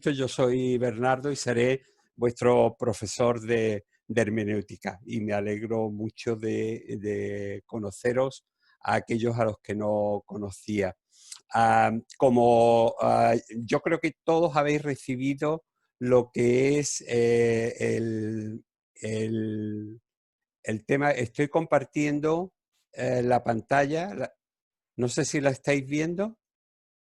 Yo soy Bernardo y seré vuestro profesor de hermenéutica y me alegro mucho de conoceros a aquellos a los que no conocía. Yo creo que todos habéis recibido lo que es el- el tema, estoy compartiendo la pantalla, no sé si la estáis viendo.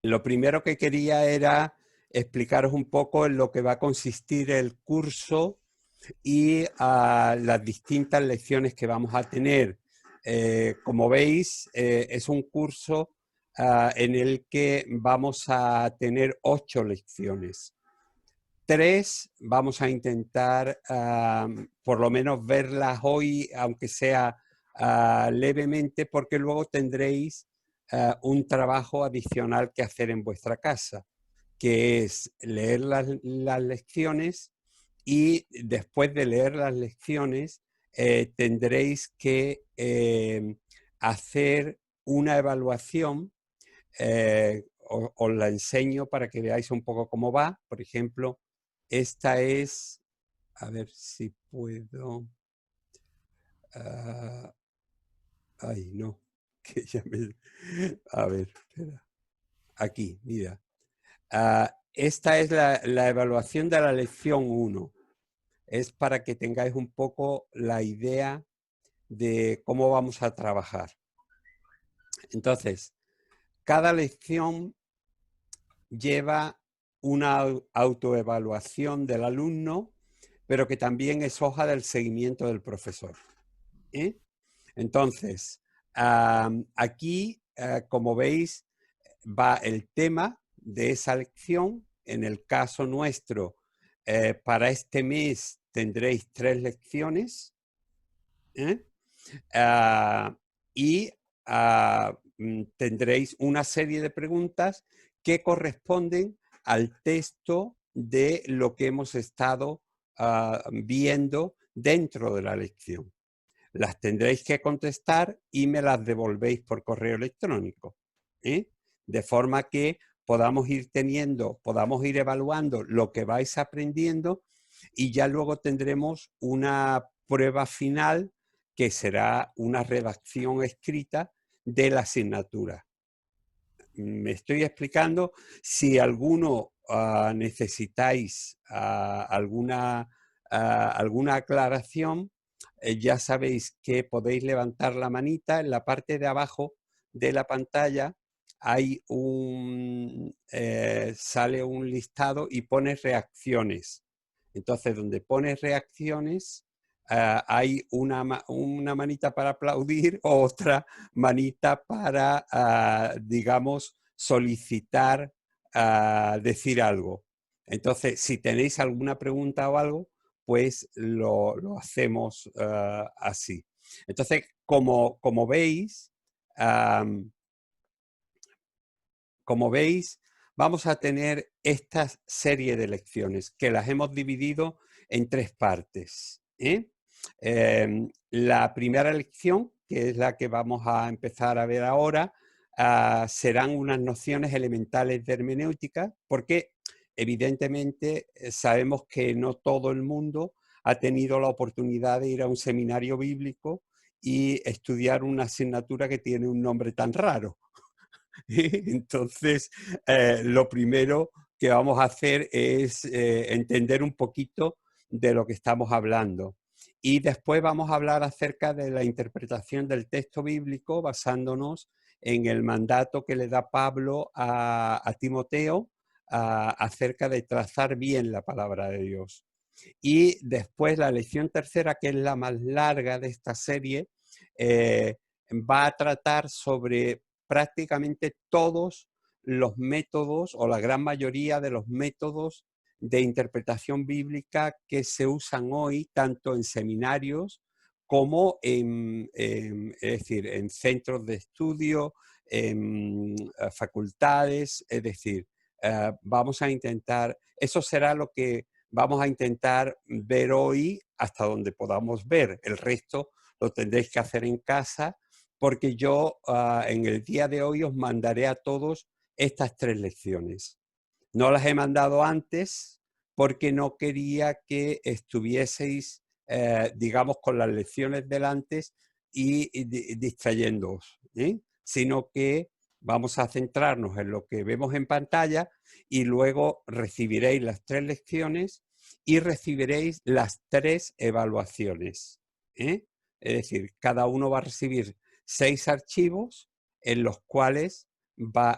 Lo primero que quería era explicaros un poco en lo que va a consistir el curso y las distintas lecciones que vamos a tener. Como veis, es un curso en el que vamos a tener 8 lecciones. 3 vamos a intentar por lo menos verlas hoy, aunque sea levemente, porque luego tendréis un trabajo adicional que hacer en vuestra casa, que es leer las lecciones y después de leer las lecciones tendréis que hacer una evaluación. Os la enseño para que veáis un poco cómo va. Por ejemplo, esta es, a ver si puedo. Uh, ay, no, que ya me. A ver, espera. Aquí, mira. Esta es la evaluación de la lección 1. Es para que tengáis un poco la idea de cómo vamos a trabajar. Entonces, cada lección lleva una autoevaluación del alumno, pero que también es hoja del seguimiento del profesor. Entonces, aquí, como veis, va el tema de esa lección. En el caso nuestro, para este mes tendréis 3 lecciones. Y tendréis una serie de preguntas que corresponden al texto de lo que hemos estado viendo dentro de la lección. Las tendréis que contestar y me las devolvéis por correo electrónico. De forma que podamos ir evaluando lo que vais aprendiendo y ya luego tendremos una prueba final que será una redacción escrita de la asignatura. Me estoy explicando. Si alguno necesitáis alguna aclaración, ya sabéis que podéis levantar la manita. En la parte de abajo de la pantalla sale un listado y pone reacciones. Entonces, donde pone reacciones, hay una manita para aplaudir, otra manita para, digamos, solicitar decir algo. Entonces, si tenéis alguna pregunta o algo, pues lo hacemos así. Entonces, como veis, vamos a tener esta serie de lecciones que las hemos dividido en 3 partes. La primera lección, que es la que vamos a empezar a ver ahora, serán unas nociones elementales de hermenéutica, porque evidentemente sabemos que no todo el mundo ha tenido la oportunidad de ir a un seminario bíblico y estudiar una asignatura que tiene un nombre tan raro. Entonces, lo primero que vamos a hacer es entender un poquito de lo que estamos hablando. Y después vamos a hablar acerca de la interpretación del texto bíblico basándonos en el mandato que le da Pablo a Timoteo acerca de trazar bien la palabra de Dios. Y después la lección tercera, que es la más larga de esta serie, va a tratar sobre prácticamente todos los métodos o la gran mayoría de los métodos de interpretación bíblica que se usan hoy tanto en seminarios como es decir, en centros de estudio, en facultades. Es decir, vamos a intentar, eso será lo que vamos a intentar ver hoy hasta donde podamos ver. El resto lo tendréis que hacer en casa, porque yo en el día de hoy os mandaré a todos estas 3 lecciones. No las he mandado antes porque no quería que estuvieseis, digamos, con las lecciones delante y distrayéndoos, sino que vamos a centrarnos en lo que vemos en pantalla y luego recibiréis las 3 lecciones y recibiréis las 3 evaluaciones. Es decir, cada uno va a recibir 6 archivos en los cuales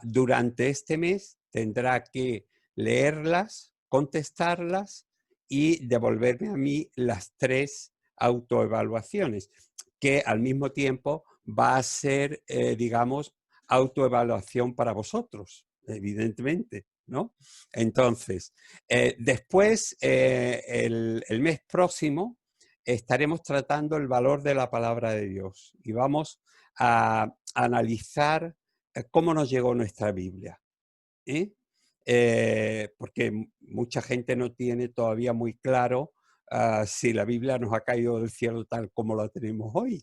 durante este mes tendrá que leerlas, contestarlas y devolverme a mí las 3 autoevaluaciones, que al mismo tiempo va a ser, digamos, autoevaluación para vosotros, evidentemente, ¿no? Entonces, después, el mes próximo, estaremos tratando el valor de la palabra de Dios y vamos a analizar cómo nos llegó nuestra Biblia. Porque mucha gente no tiene todavía muy claro si la Biblia nos ha caído del cielo tal como la tenemos hoy,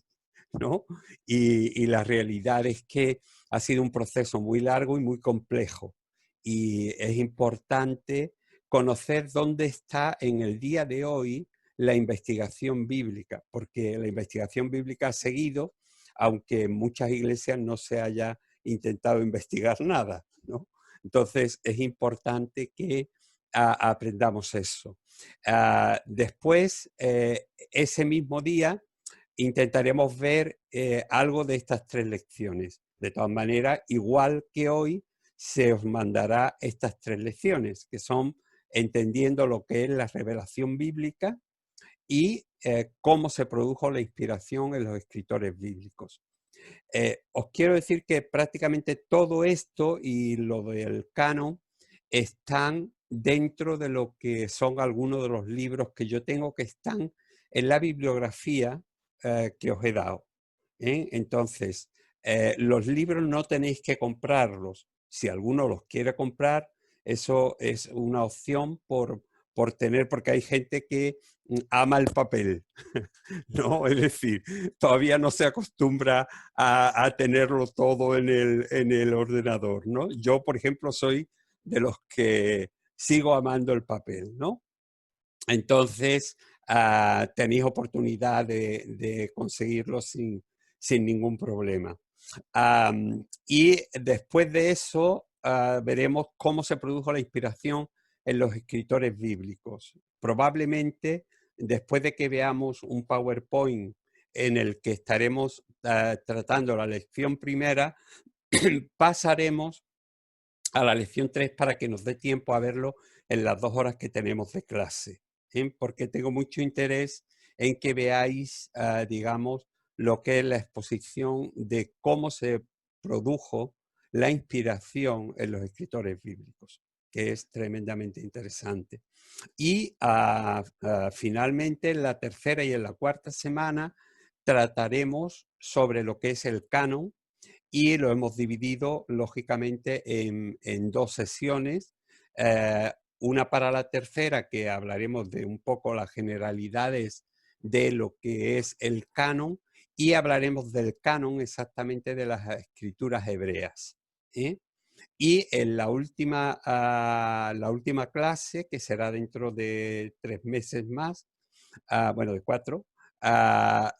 ¿no? Y la realidad es que ha sido un proceso muy largo y muy complejo. Y es importante conocer dónde está en el día de hoy la investigación bíblica, porque la investigación bíblica ha seguido, aunque en muchas iglesias no se haya intentado investigar nada, ¿no? Entonces es importante que aprendamos eso. Después, ese mismo día, intentaremos ver algo de estas 3 lecciones. De todas maneras, igual que hoy, se os mandará estas 3 lecciones, que son entendiendo lo que es la revelación bíblica y cómo se produjo la inspiración en los escritores bíblicos. Os quiero decir que prácticamente todo esto y lo del canon están dentro de lo que son algunos de los libros que yo tengo que están en la bibliografía que os he dado. Entonces, los libros no tenéis que comprarlos. Si alguno los quiere comprar, eso es una opción por tener, porque hay gente que ama el papel, ¿no? Es decir, todavía no se acostumbra a tenerlo todo en el ordenador, ¿no? Yo, por ejemplo, soy de los que sigo amando el papel, ¿no? Entonces, tenéis oportunidad de conseguirlo sin ningún problema. Y después de eso, veremos cómo se produjo la inspiración en los escritores bíblicos. Probablemente, después de que veamos un PowerPoint en el que estaremos tratando la lección primera, pasaremos a la lección 3 para que nos dé tiempo a verlo en las 2 horas que tenemos de clase, porque tengo mucho interés en que veáis, digamos, lo que es la exposición de cómo se produjo la inspiración en los escritores bíblicos, que es tremendamente interesante. Y finalmente, en la tercera y en la cuarta semana, trataremos sobre lo que es el canon, y lo hemos dividido lógicamente en 2 sesiones. Una para la tercera, que hablaremos de un poco las generalidades de lo que es el canon, y hablaremos del canon exactamente de las escrituras hebreas. Y en la última clase, que será dentro de 3 meses más, bueno, de 4,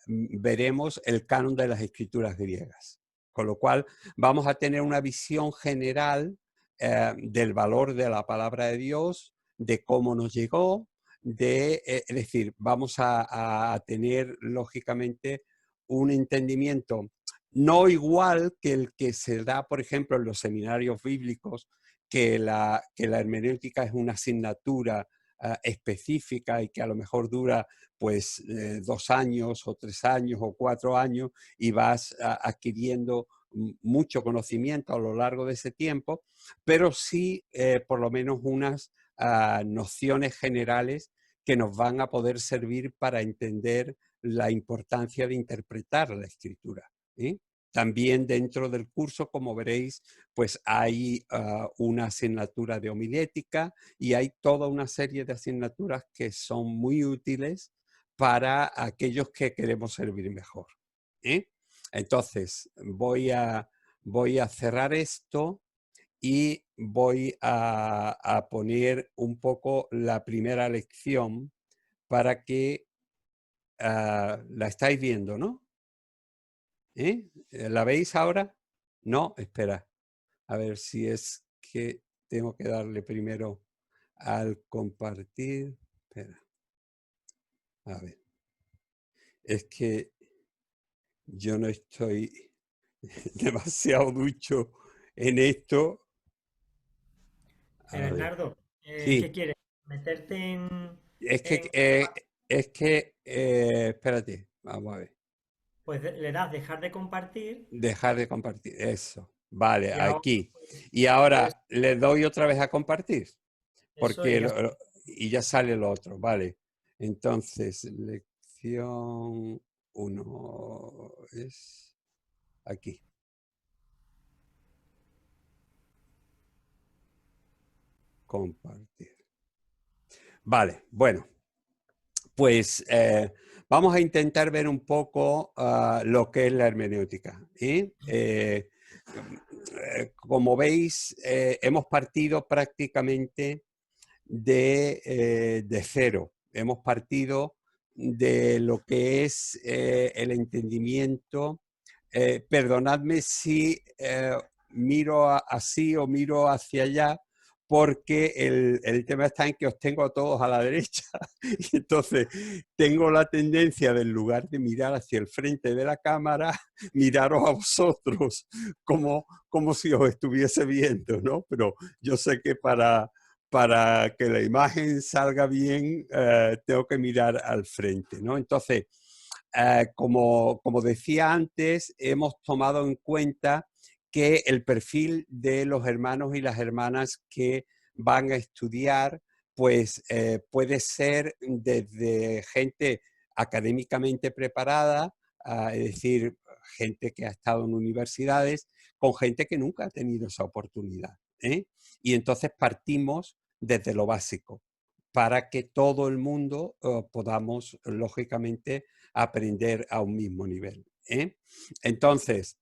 veremos el canon de las escrituras griegas. Con lo cual vamos a tener una visión general del valor de la palabra de Dios, de cómo nos llegó, es decir, vamos a tener lógicamente un entendimiento no igual que el que se da, por ejemplo, en los seminarios bíblicos, que la hermenéutica es una asignatura específica y que a lo mejor dura pues 2 años o 3 años o 4 años y vas adquiriendo mucho conocimiento a lo largo de ese tiempo, pero sí por lo menos unas nociones generales que nos van a poder servir para entender la importancia de interpretar la escritura. También dentro del curso, como veréis, pues hay una asignatura de homilética y hay toda una serie de asignaturas que son muy útiles para aquellos que queremos servir mejor. Entonces, voy a cerrar esto y voy a poner un poco la primera lección para que la estáis viendo, ¿no? ¿La veis ahora? No, espera. A ver si es que tengo que darle primero al compartir. Espera. A ver. Es que yo no estoy demasiado ducho en esto. A ver. Bernardo, ¿qué Sí, quieres? ¿Meterte es que, en- espérate, vamos a ver. Pues le das dejar de compartir Dejar de compartir. Eso. Vale, y ahora aquí. pues, Y puedes, ahora le doy otra vez a compartir. eso y Porque ya. y ya sale lo otro, vale. Entonces, lección uno es aquí, compartir. Vale, bueno, pues vamos a intentar ver un poco lo que es la hermenéutica. Como veis, hemos partido prácticamente de cero. Hemos partido de lo que es el entendimiento. Perdonadme si miro así o miro hacia allá, porque el tema está en que os tengo a todos a la derecha y entonces tengo la tendencia de, en lugar de mirar hacia el frente de la cámara, miraros a vosotros como si os estuviese viendo, ¿no? Pero yo sé que para que la imagen salga bien, tengo que mirar al frente, ¿no? Entonces, como decía antes, hemos tomado en cuenta que el perfil de los hermanos y las hermanas que van a estudiar, pues puede ser desde gente académicamente preparada, es decir, gente que ha estado en universidades, con gente que nunca ha tenido esa oportunidad. Y entonces partimos desde lo básico para que todo el mundo podamos, lógicamente, aprender a un mismo nivel. Entonces,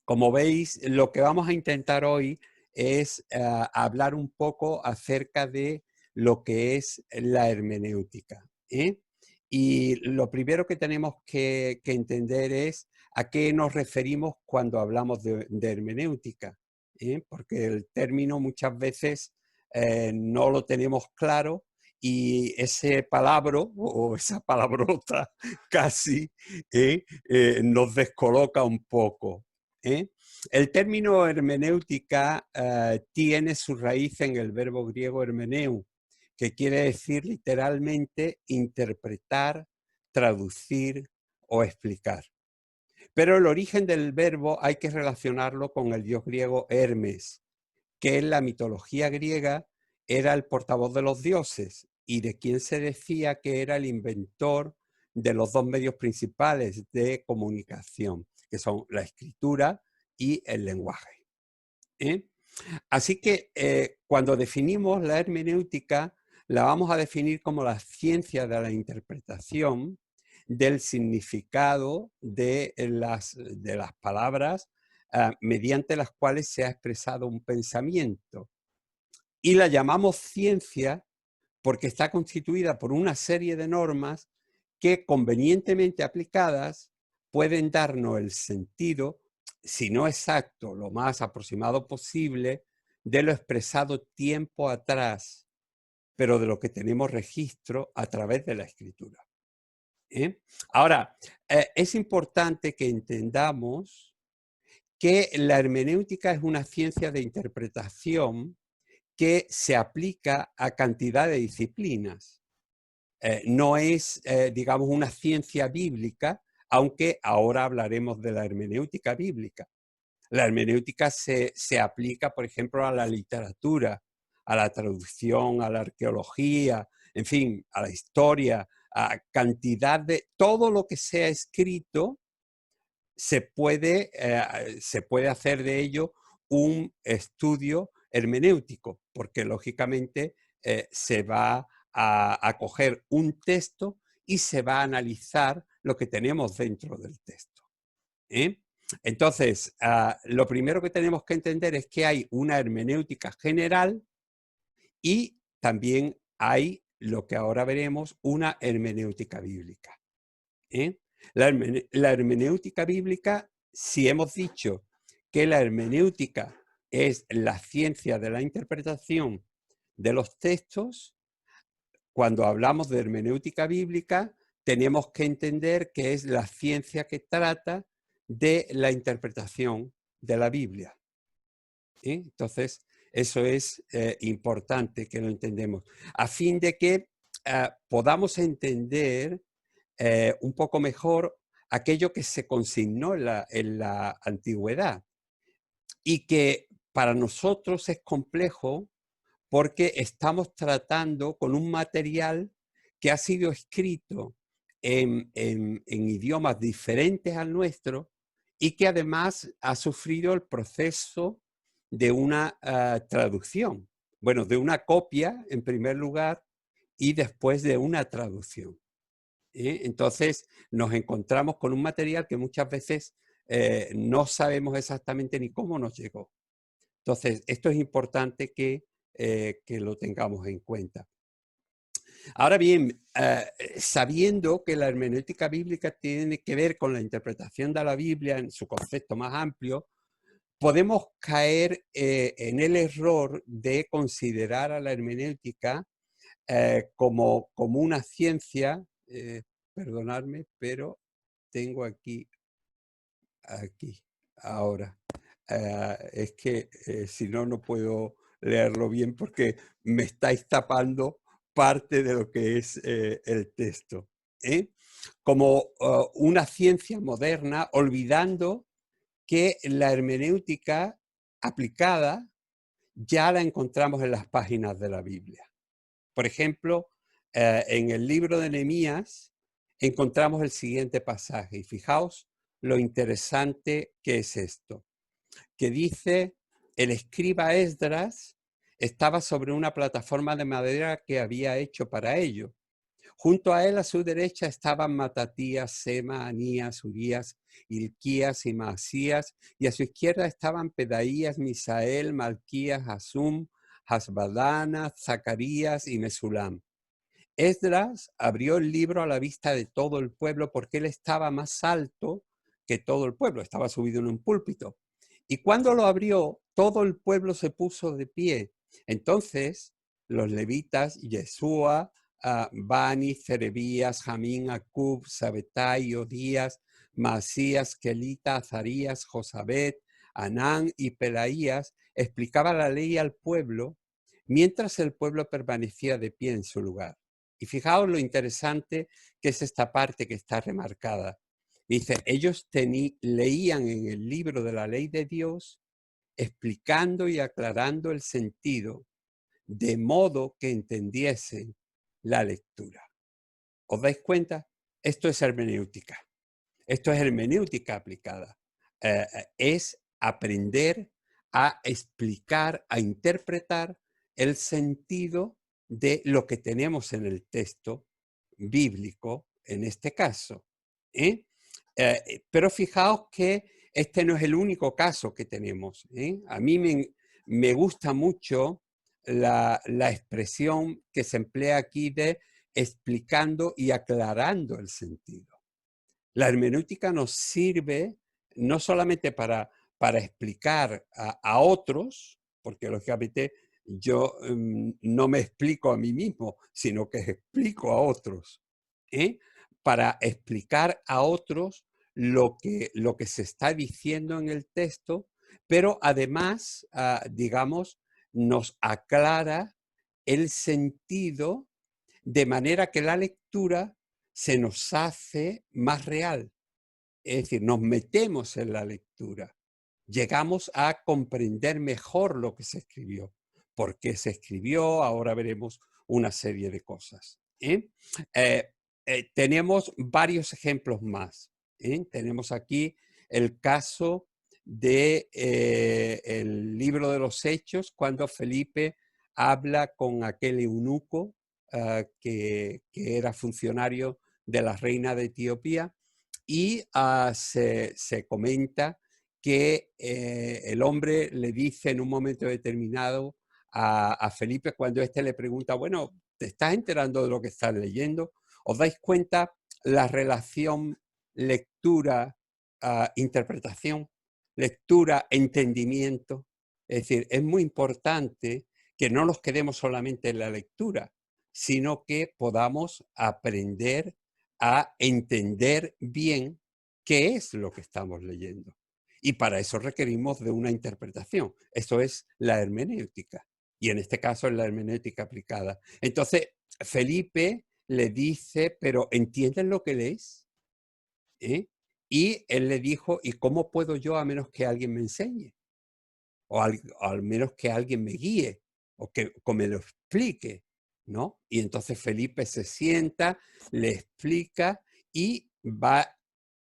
como veis, lo que vamos a intentar hoy es hablar un poco acerca de lo que es la hermenéutica. Y lo primero que tenemos que entender es a qué nos referimos cuando hablamos de hermenéutica, porque el término muchas veces no lo tenemos claro y ese palabra o esa palabrota casi nos descoloca un poco. ¿eh? El término hermenéutica tiene su raíz en el verbo griego hermeneu, que quiere decir literalmente interpretar, traducir o explicar. Pero el origen del verbo hay que relacionarlo con el dios griego Hermes, que en la mitología griega era el portavoz de los dioses y de quien se decía que era el inventor de los dos medios principales de comunicación, que son la escritura y el lenguaje. ¿eh? Así que cuando definimos la hermenéutica, la vamos a definir como la ciencia de la interpretación del significado de las palabras mediante las cuales se ha expresado un pensamiento. Y la llamamos ciencia porque está constituida por una serie de normas que convenientemente aplicadas pueden darnos el sentido, si no exacto, lo más aproximado posible, de lo expresado tiempo atrás, pero de lo que tenemos registro a través de la escritura. Ahora, es importante que entendamos que la hermenéutica es una ciencia de interpretación que se aplica a cantidad de disciplinas. No es, digamos, una ciencia bíblica, aunque ahora hablaremos de la hermenéutica bíblica. La hermenéutica se aplica, por ejemplo, a la literatura, a la traducción, a la arqueología, en fin, a la historia, a cantidad de todo lo que sea escrito se puede hacer de ello un estudio hermenéutico, porque lógicamente se va a coger un texto y se va a analizar lo que tenemos dentro del texto. ¿eh? Entonces, lo primero que tenemos que entender es que hay una hermenéutica general y también hay, lo que ahora veremos, una hermenéutica bíblica. ¿Eh? La hermenéutica bíblica, si hemos dicho que la hermenéutica es la ciencia de la interpretación de los textos, cuando hablamos de hermenéutica bíblica, tenemos que entender que es la ciencia que trata de la interpretación de la Biblia. Entonces, eso es importante que lo entendemos, a fin de que podamos entender un poco mejor aquello que se consignó en la antigüedad y que para nosotros es complejo porque estamos tratando con un material que ha sido escrito en idiomas diferentes al nuestro y que además ha sufrido el proceso de una traducción. Bueno, de una copia en primer lugar y después de una traducción. Entonces nos encontramos con un material que muchas veces no sabemos exactamente ni cómo nos llegó. Entonces, esto es importante que lo tengamos en cuenta. Ahora bien, sabiendo que la hermenéutica bíblica tiene que ver con la interpretación de la Biblia en su concepto más amplio, podemos caer en el error de considerar a la hermenéutica como una ciencia, perdonadme, pero tengo aquí, ahora. Es que si no, no puedo leerlo bien porque me estáis tapando parte de lo que es el texto. Como una ciencia moderna, olvidando que la hermenéutica aplicada ya la encontramos en las páginas de la Biblia. Por ejemplo, en el libro de Nehemías encontramos el siguiente pasaje y fijaos lo interesante que es esto, que dice: el escriba Esdras estaba sobre una plataforma de madera que había hecho para ello. Junto a él, a su derecha, estaban Matatías, Sema, Anías, Urías, Hilquías y Maasías, y a su izquierda estaban Pedaías, Misael, Malquías, Hasum, Hasbadana, Zacarías y Mesulam. Esdras abrió el libro a la vista de todo el pueblo porque él estaba más alto que todo el pueblo, estaba subido en un púlpito. Y cuando lo abrió, todo el pueblo se puso de pie. Entonces, los levitas, Yeshua, Bani, Cerebías, Jamín, Acub, Sabetai, Odías, Masías, Kelita, Azarías, Josabet, Anán y Pelaías, explicaban la ley al pueblo mientras el pueblo permanecía de pie en su lugar. Y fijaos lo interesante que es esta parte que está remarcada. Dice, ellos leían en el libro de la ley de Dios, explicando y aclarando el sentido, de modo que entendiesen la lectura. ¿Os dais cuenta? Esto es hermenéutica. Esto es hermenéutica aplicada. Es aprender a explicar, a interpretar el sentido de lo que tenemos en el texto bíblico, en este caso. Pero fijaos que este no es el único caso que tenemos. A mí me gusta mucho la expresión que se emplea aquí de explicando y aclarando el sentido. La hermenéutica nos sirve no solamente para explicar a otros, porque lógicamente yo no me explico a mí mismo, sino que explico a otros, para explicar a otros lo que se está diciendo en el texto, pero además, digamos, nos aclara el sentido de manera que la lectura se nos hace más real. Es decir, nos metemos en la lectura, llegamos a comprender mejor lo que se escribió, por qué se escribió, ahora veremos una serie de cosas. Tenemos varios ejemplos más. Tenemos aquí el caso del libro de los Hechos, cuando Felipe habla con aquel eunuco que era funcionario de la reina de Etiopía y se comenta que el hombre le dice en un momento determinado a Felipe cuando éste le pregunta, bueno, ¿te estás enterando de lo que estás leyendo? ¿Os dais cuenta la relación lectura-interpretación? Lectura-entendimiento. Es decir, es muy importante que no nos quedemos solamente en la lectura, sino que podamos aprender a entender bien qué es lo que estamos leyendo. Y para eso requerimos de una interpretación. Eso es la hermenéutica. Y en este caso es la hermenéutica aplicada. Entonces, Felipe le dice, pero ¿entienden lo que lees? ¿Eh? Y él le dijo, ¿y cómo puedo yo a menos que alguien me enseñe? O al menos que alguien me guíe o me lo explique, ¿no? Y entonces Felipe se sienta, le explica y va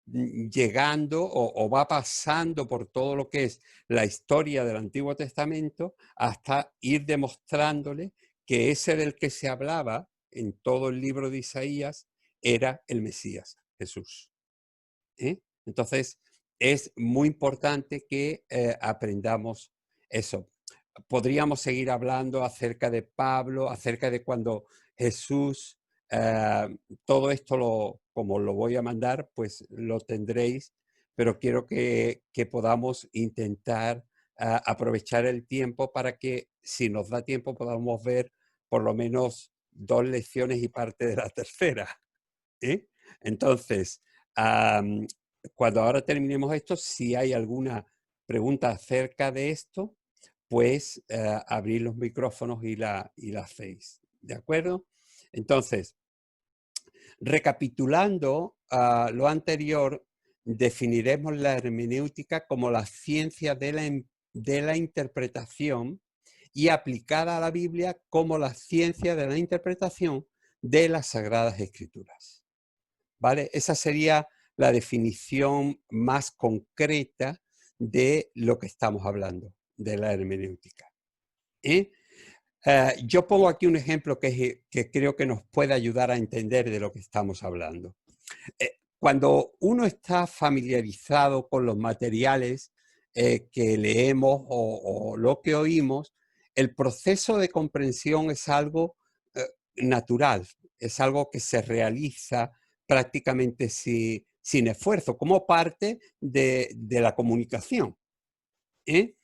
llegando o va pasando por todo lo que es la historia del Antiguo Testamento hasta ir demostrándole que ese del que se hablaba en todo el libro de Isaías era el Mesías, Jesús. ¿Eh? Entonces, es muy importante que aprendamos eso. Podríamos seguir hablando acerca de Pablo, acerca de cuando Jesús, eh, todo esto, como lo voy a mandar, pues lo tendréis, pero quiero que podamos intentar aprovechar el tiempo para que, si nos da tiempo, podamos ver por lo menos 2 lecciones y parte de la tercera. ¿Eh? Entonces, am, cuando ahora terminemos esto, si hay alguna pregunta acerca de esto, pues abrir los micrófonos y la hacéis. ¿De acuerdo? Entonces, recapitulando lo anterior, definiremos la hermenéutica como la ciencia de la interpretación y aplicada a la Biblia como la ciencia de la interpretación de las Sagradas Escrituras. ¿Vale? Esa sería la definición más concreta de lo que estamos hablando, de la hermenéutica. ¿Eh? Yo pongo aquí un ejemplo que creo que nos puede ayudar a entender de lo que estamos hablando. Cuando uno está familiarizado con los materiales que leemos o lo que oímos, el proceso de comprensión es algo natural, es algo que se realiza prácticamente sin esfuerzo, como parte de la comunicación. ¿Eh?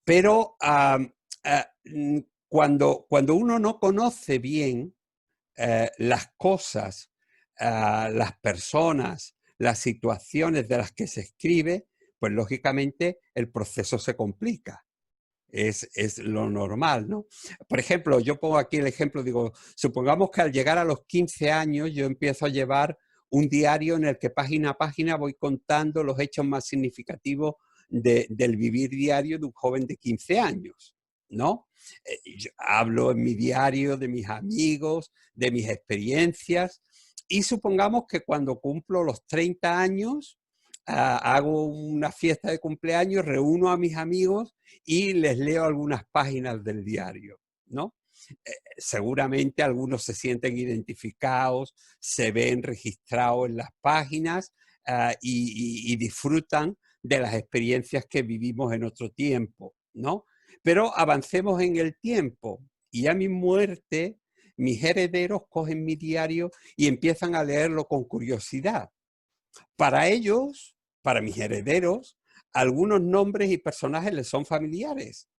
Pero cuando uno no conoce bien las cosas, las personas, las situaciones de las que se escribe, pues lógicamente el proceso se complica. Es lo normal, ¿no? Por ejemplo, yo pongo aquí el ejemplo, digo, supongamos que al llegar a los 15 años yo empiezo a llevar un diario en el que página a página voy contando los hechos más significativos del vivir diario de un joven de 15 años, ¿no? Yo hablo en mi diario de mis amigos, de mis experiencias, y supongamos que cuando cumplo los 30 años, hago una fiesta de cumpleaños, reúno a mis amigos y les leo algunas páginas del diario, ¿no? Seguramente algunos se sienten identificados, se ven registrados en las páginas y disfrutan de las experiencias que vivimos en otro tiempo, ¿no? Pero avancemos en el tiempo y a mi muerte, mis herederos cogen mi diario y empiezan a leerlo con curiosidad. Para ellos, para mis herederos, algunos nombres y personajes les son familiares.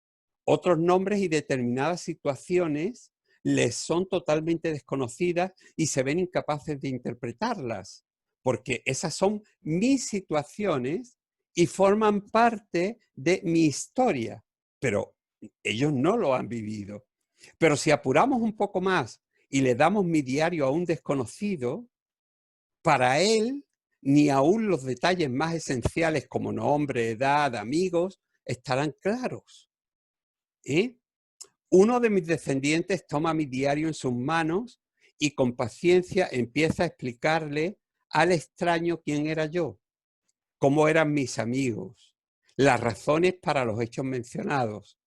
Otros nombres y determinadas situaciones les son totalmente desconocidas y se ven incapaces de interpretarlas, porque esas son mis situaciones y forman parte de mi historia, pero ellos no lo han vivido. Pero si apuramos un poco más y le damos mi diario a un desconocido, para él ni aún los detalles más esenciales como nombre, edad, amigos, estarán claros. ¿Eh? Uno de mis descendientes toma mi diario en sus manos y con paciencia empieza a explicarle al extraño quién era yo, cómo eran mis amigos, las razones para los hechos mencionados,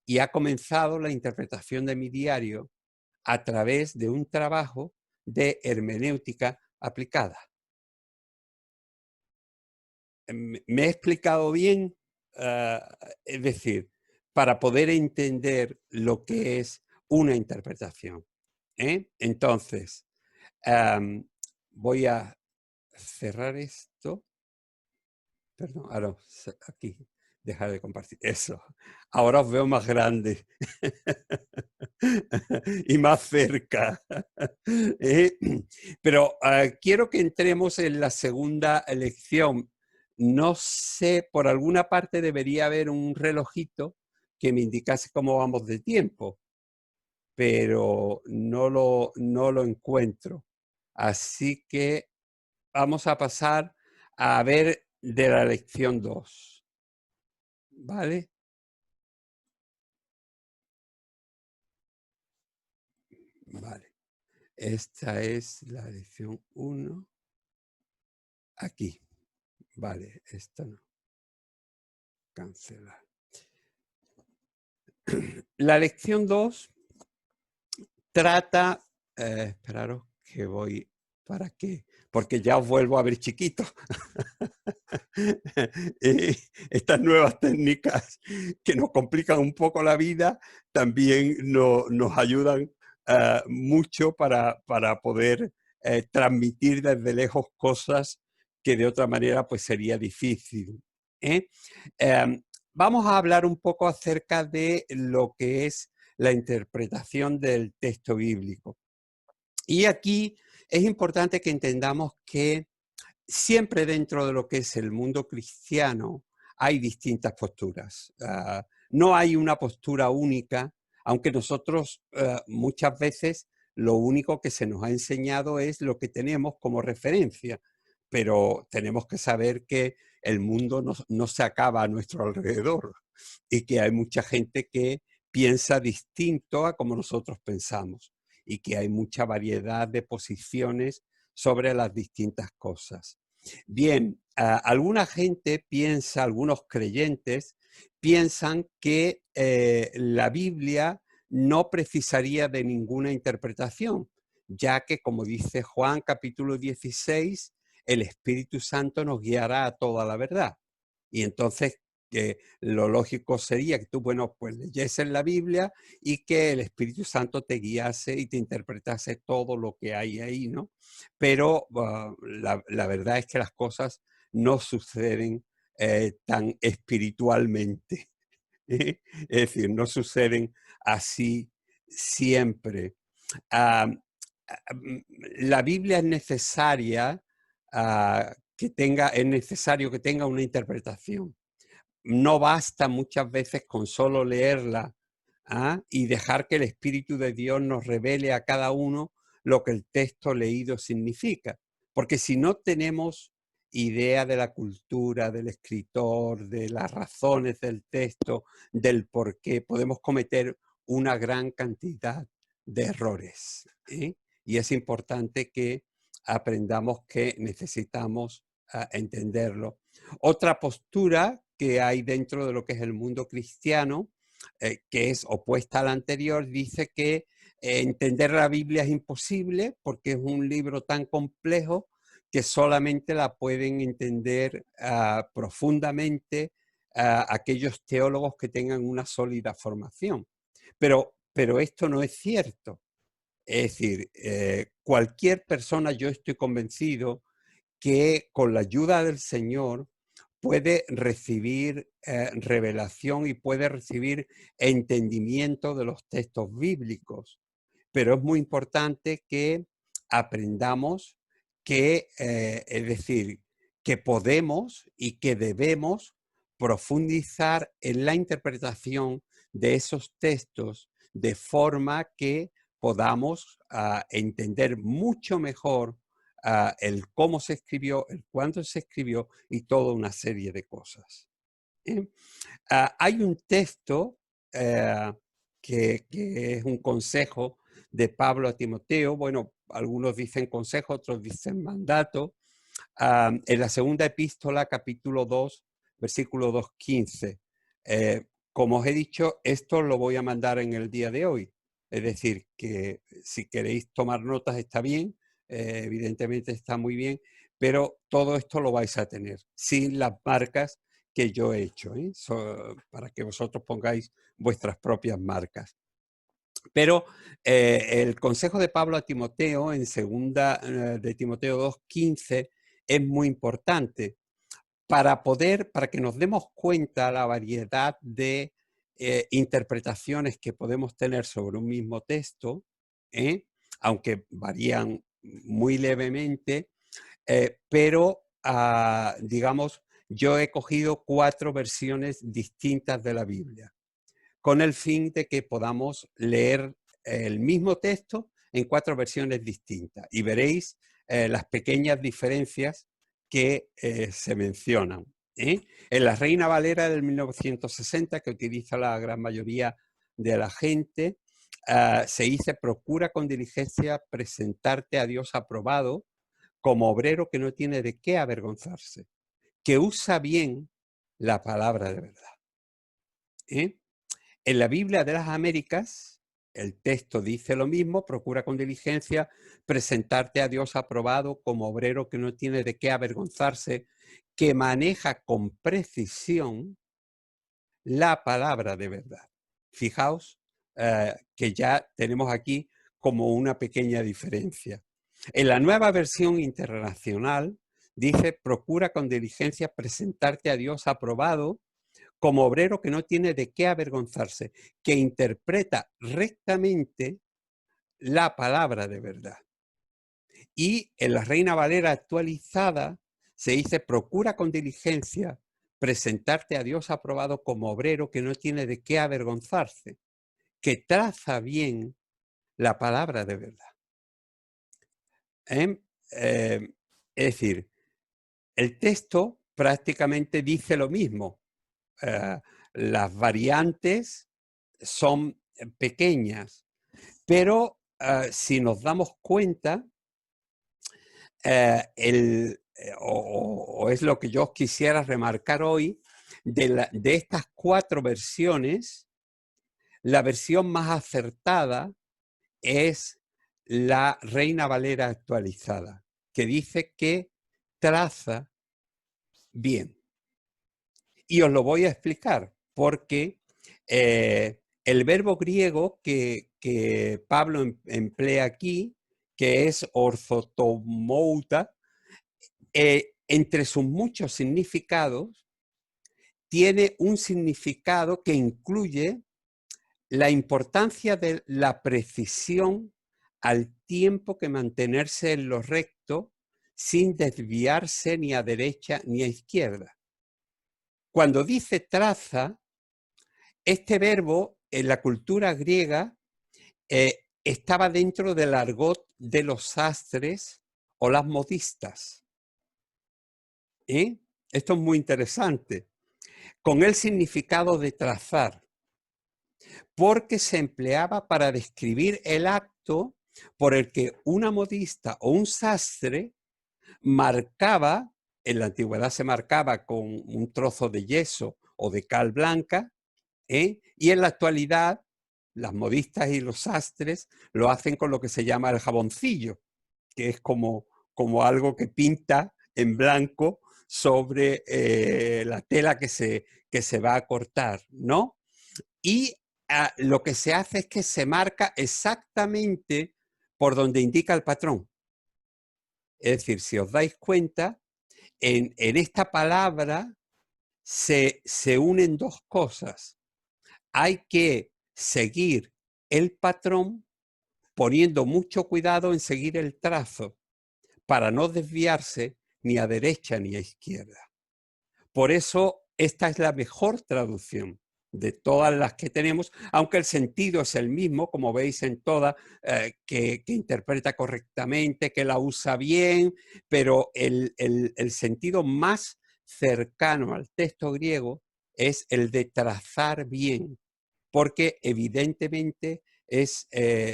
y ha comenzado la interpretación de mi diario a través de un trabajo de hermenéutica aplicada. ¿Me he explicado bien? es decir, para poder entender lo que es una interpretación. Entonces, voy a cerrar esto. Perdón, no, aquí, dejar de compartir. Eso. Ahora os veo más grande y más cerca. Eh, Pero quiero que entremos en la segunda lección. No sé, por alguna parte debería haber un relojito que me indicase cómo vamos de tiempo, pero no lo encuentro. Así que vamos a pasar a ver de la lección 2. ¿Vale? Vale. Esta es la lección 1. Aquí. Vale, esto no. Cancelar. La lección 2 trata, esperaros que voy, ¿para qué? Porque ya os vuelvo a ver chiquito. Estas nuevas técnicas que nos complican un poco la vida también nos ayudan mucho para poder transmitir desde lejos cosas que de otra manera pues sería difícil. ¿eh? Vamos a hablar un poco acerca de lo que es la interpretación del texto bíblico. Y aquí es importante que entendamos que siempre dentro de lo que es el mundo cristiano hay distintas posturas. No hay una postura única, aunque nosotros muchas veces lo único que se nos ha enseñado es lo que tenemos como referencia, pero tenemos que saber que el mundo no se acaba a nuestro alrededor y que hay mucha gente que piensa distinto a como nosotros pensamos y que hay mucha variedad de posiciones sobre las distintas cosas. Bien, alguna gente piensa, algunos creyentes piensan que la Biblia no precisaría de ninguna interpretación, ya que, como dice Juan capítulo 16, el Espíritu Santo nos guiará a toda la verdad. Y entonces lo lógico sería que tú, bueno, pues leyese la Biblia y que el Espíritu Santo te guiase y te interpretase todo lo que hay ahí, ¿no? Pero la verdad es que las cosas no suceden tan espiritualmente. ¿eh? Es decir, no suceden así siempre. Ah, la Biblia es necesaria es necesario que tenga una interpretación. No basta muchas veces con solo leerla y dejar que el Espíritu de Dios nos revele a cada uno lo que el texto leído significa. Porque si no tenemos idea de la cultura, del escritor, de las razones del texto, del por qué, podemos cometer una gran cantidad de errores. Y es importante que aprendamos que necesitamos entenderlo. Otra postura que hay dentro de lo que es el mundo cristiano, que es opuesta a la anterior, dice que entender la Biblia es imposible porque es un libro tan complejo que solamente la pueden entender profundamente aquellos teólogos que tengan una sólida formación. Pero esto no es cierto. Es decir, cualquier persona, yo estoy convencido que con la ayuda del Señor puede recibir revelación y puede recibir entendimiento de los textos bíblicos. Pero es muy importante que aprendamos que, es decir, que podemos y que debemos profundizar en la interpretación de esos textos de forma que podamos entender mucho mejor el cómo se escribió, el cuándo se escribió y toda una serie de cosas. Hay un texto que es un consejo de Pablo a Timoteo. Bueno, algunos dicen consejo, otros dicen mandato. En la segunda epístola, capítulo 2, versículo 2:15. Como os he dicho, esto lo voy a mandar en el día de hoy. Es decir, que si queréis tomar notas está bien, evidentemente está muy bien, pero todo esto lo vais a tener sin las marcas que yo he hecho, para que vosotros pongáis vuestras propias marcas. Pero el consejo de Pablo a Timoteo en segunda de Timoteo 2:15 es muy importante para que nos demos cuenta la variedad de interpretaciones que podemos tener sobre un mismo texto, aunque varían muy levemente, pero digamos, yo he cogido 4 versiones distintas de la Biblia, con el fin de que podamos leer el mismo texto en 4 versiones distintas. Y veréis las pequeñas diferencias que se mencionan. En la Reina Valera del 1960, que utiliza la gran mayoría de la gente, se dice: procura con diligencia presentarte a Dios aprobado como obrero que no tiene de qué avergonzarse, que usa bien la palabra de verdad. En la Biblia de las Américas, el texto dice lo mismo: procura con diligencia presentarte a Dios aprobado como obrero que no tiene de qué avergonzarse, que maneja con precisión la palabra de verdad. Fijaos que ya tenemos aquí como una pequeña diferencia. En la Nueva Versión Internacional dice: procura con diligencia presentarte a Dios aprobado como obrero que no tiene de qué avergonzarse, que interpreta rectamente la palabra de verdad. Y en la Reina Valera actualizada se dice: procura con diligencia presentarte a Dios aprobado como obrero que no tiene de qué avergonzarse, que traza bien la palabra de verdad. Es decir, el texto prácticamente dice lo mismo. Las variantes son pequeñas, pero si nos damos cuenta, o es lo que yo quisiera remarcar hoy, de estas 4 versiones, la versión más acertada es la Reina Valera actualizada, que dice que traza bien. Y os lo voy a explicar, porque el verbo griego que Pablo emplea aquí, que es orthotomouta, entre sus muchos significados, tiene un significado que incluye la importancia de la precisión al tiempo que mantenerse en lo recto sin desviarse ni a derecha ni a izquierda. Cuando dice traza, este verbo en la cultura griega estaba dentro del argot de los sastres o las modistas. Esto es muy interesante, con el significado de trazar, porque se empleaba para describir el acto por el que una modista o un sastre marcaba, en la antigüedad se marcaba con un trozo de yeso o de cal blanca, y en la actualidad las modistas y los sastres lo hacen con lo que se llama el jaboncillo, que es como algo que pinta en blanco sobre la tela que se va a cortar, ¿no? Y lo que se hace es que se marca exactamente por donde indica el patrón. Es decir, si os dais cuenta, en esta palabra se unen 2 cosas. Hay que seguir el patrón poniendo mucho cuidado en seguir el trazo para no desviarse ni a derecha ni a izquierda. Por eso esta es la mejor traducción de todas las que tenemos, aunque el sentido es el mismo, como veis en todas, que interpreta correctamente, que la usa bien, pero el sentido más cercano al texto griego es el de trazar bien, porque evidentemente es,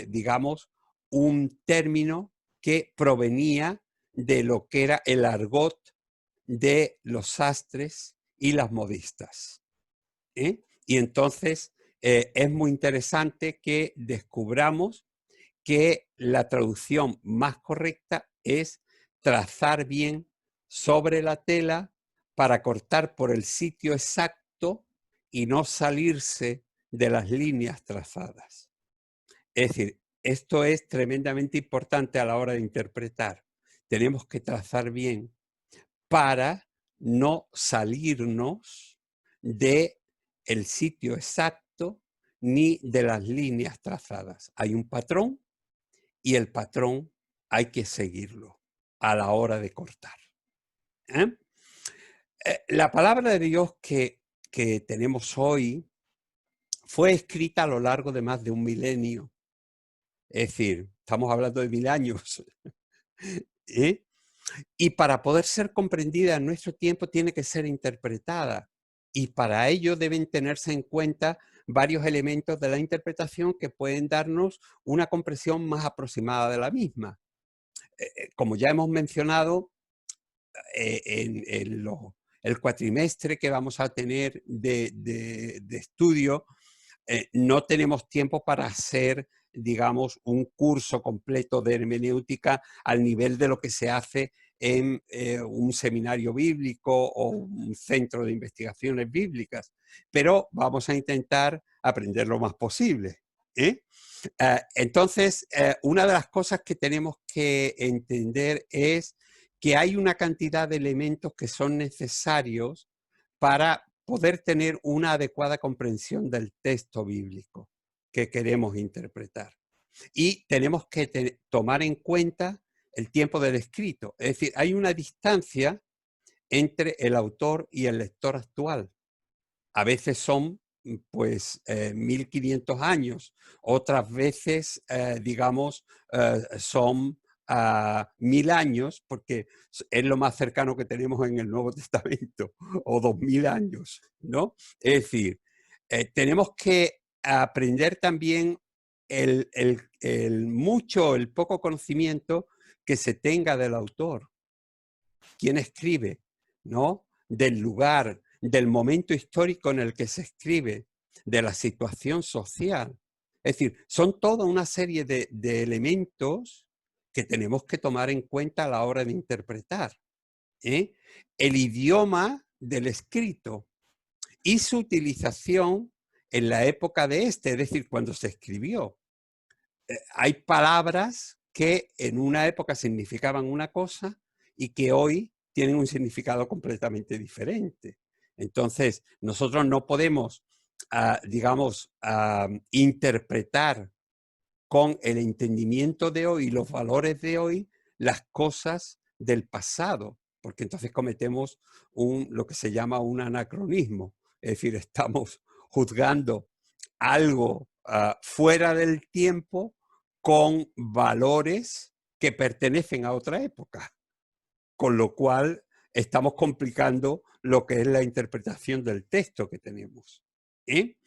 digamos, un término que provenía de lo que era el argot de los sastres y las modistas. Y entonces es muy interesante que descubramos que la traducción más correcta es trazar bien sobre la tela para cortar por el sitio exacto y no salirse de las líneas trazadas. Es decir, esto es tremendamente importante a la hora de interpretar. Tenemos que trazar bien para no salirnos de el sitio exacto ni de las líneas trazadas. Hay un patrón y el patrón hay que seguirlo a la hora de cortar. ¿Eh? La palabra de Dios que tenemos hoy fue escrita a lo largo de más de un milenio. Es decir, estamos hablando de 1000 años. ¿Eh? Y para poder ser comprendida en nuestro tiempo tiene que ser interpretada. Y para ello deben tenerse en cuenta varios elementos de la interpretación que pueden darnos una comprensión más aproximada de la misma. Como ya hemos mencionado, en el cuatrimestre que vamos a tener de estudio, no tenemos tiempo para hacer, digamos, un curso completo de hermenéutica al nivel de lo que se hace en un seminario bíblico o un centro de investigaciones bíblicas, pero vamos a intentar aprender lo más posible. ¿Eh? Entonces, una de las cosas que tenemos que entender es que hay una cantidad de elementos que son necesarios para poder tener una adecuada comprensión del texto bíblico que queremos interpretar. Y tenemos que tomar en cuenta el tiempo del escrito. Es decir, hay una distancia entre el autor y el lector actual. A veces son pues 1500 años, otras veces, digamos, son 1000 años, porque es lo más cercano que tenemos en el Nuevo Testamento, o 2000 años, ¿no? Es decir, tenemos que aprender también el poco conocimiento que se tenga del autor, quién escribe, ¿no? Del lugar, del momento histórico en el que se escribe, de la situación social. Es decir, son toda una serie de elementos que tenemos que tomar en cuenta a la hora de interpretar. ¿Eh? El idioma del escrito y su utilización en la época de este, es decir, cuando se escribió. Hay palabras que en una época significaban una cosa y que hoy tienen un significado completamente diferente. Entonces, nosotros no podemos, digamos, interpretar con el entendimiento de hoy y los valores de hoy las cosas del pasado, porque entonces cometemos lo que se llama un anacronismo, es decir, estamos juzgando algo fuera del tiempo con valores que pertenecen a otra época, con lo cual estamos complicando lo que es la interpretación del texto que tenemos. ¿Eh?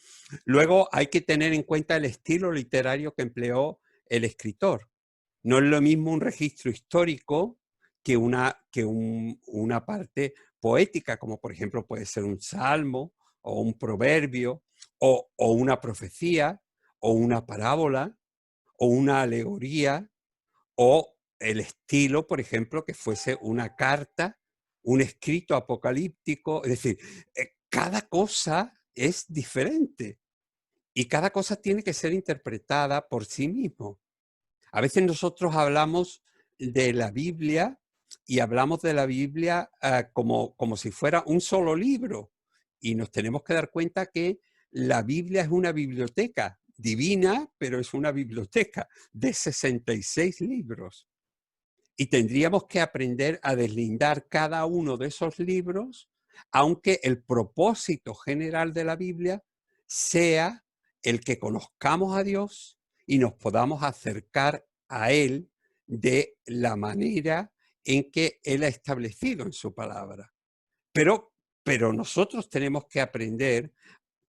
Luego hay que tener en cuenta el estilo literario que empleó el escritor. No es lo mismo un registro histórico que una parte poética, como por ejemplo puede ser un salmo o un proverbio o una profecía o una parábola o una alegoría o el estilo, por ejemplo, que fuese una carta, un escrito apocalíptico. Es decir, cada cosa es diferente y cada cosa tiene que ser interpretada por sí mismo. A veces nosotros hablamos de la Biblia y hablamos de la Biblia como si fuera un solo libro y nos tenemos que dar cuenta que la Biblia es una biblioteca divina, pero es una biblioteca de 66 libros. Y tendríamos que aprender a deslindar cada uno de esos libros, aunque el propósito general de la Biblia sea el que conozcamos a Dios y nos podamos acercar a Él de la manera en que Él ha establecido en su palabra. Pero nosotros tenemos que aprender,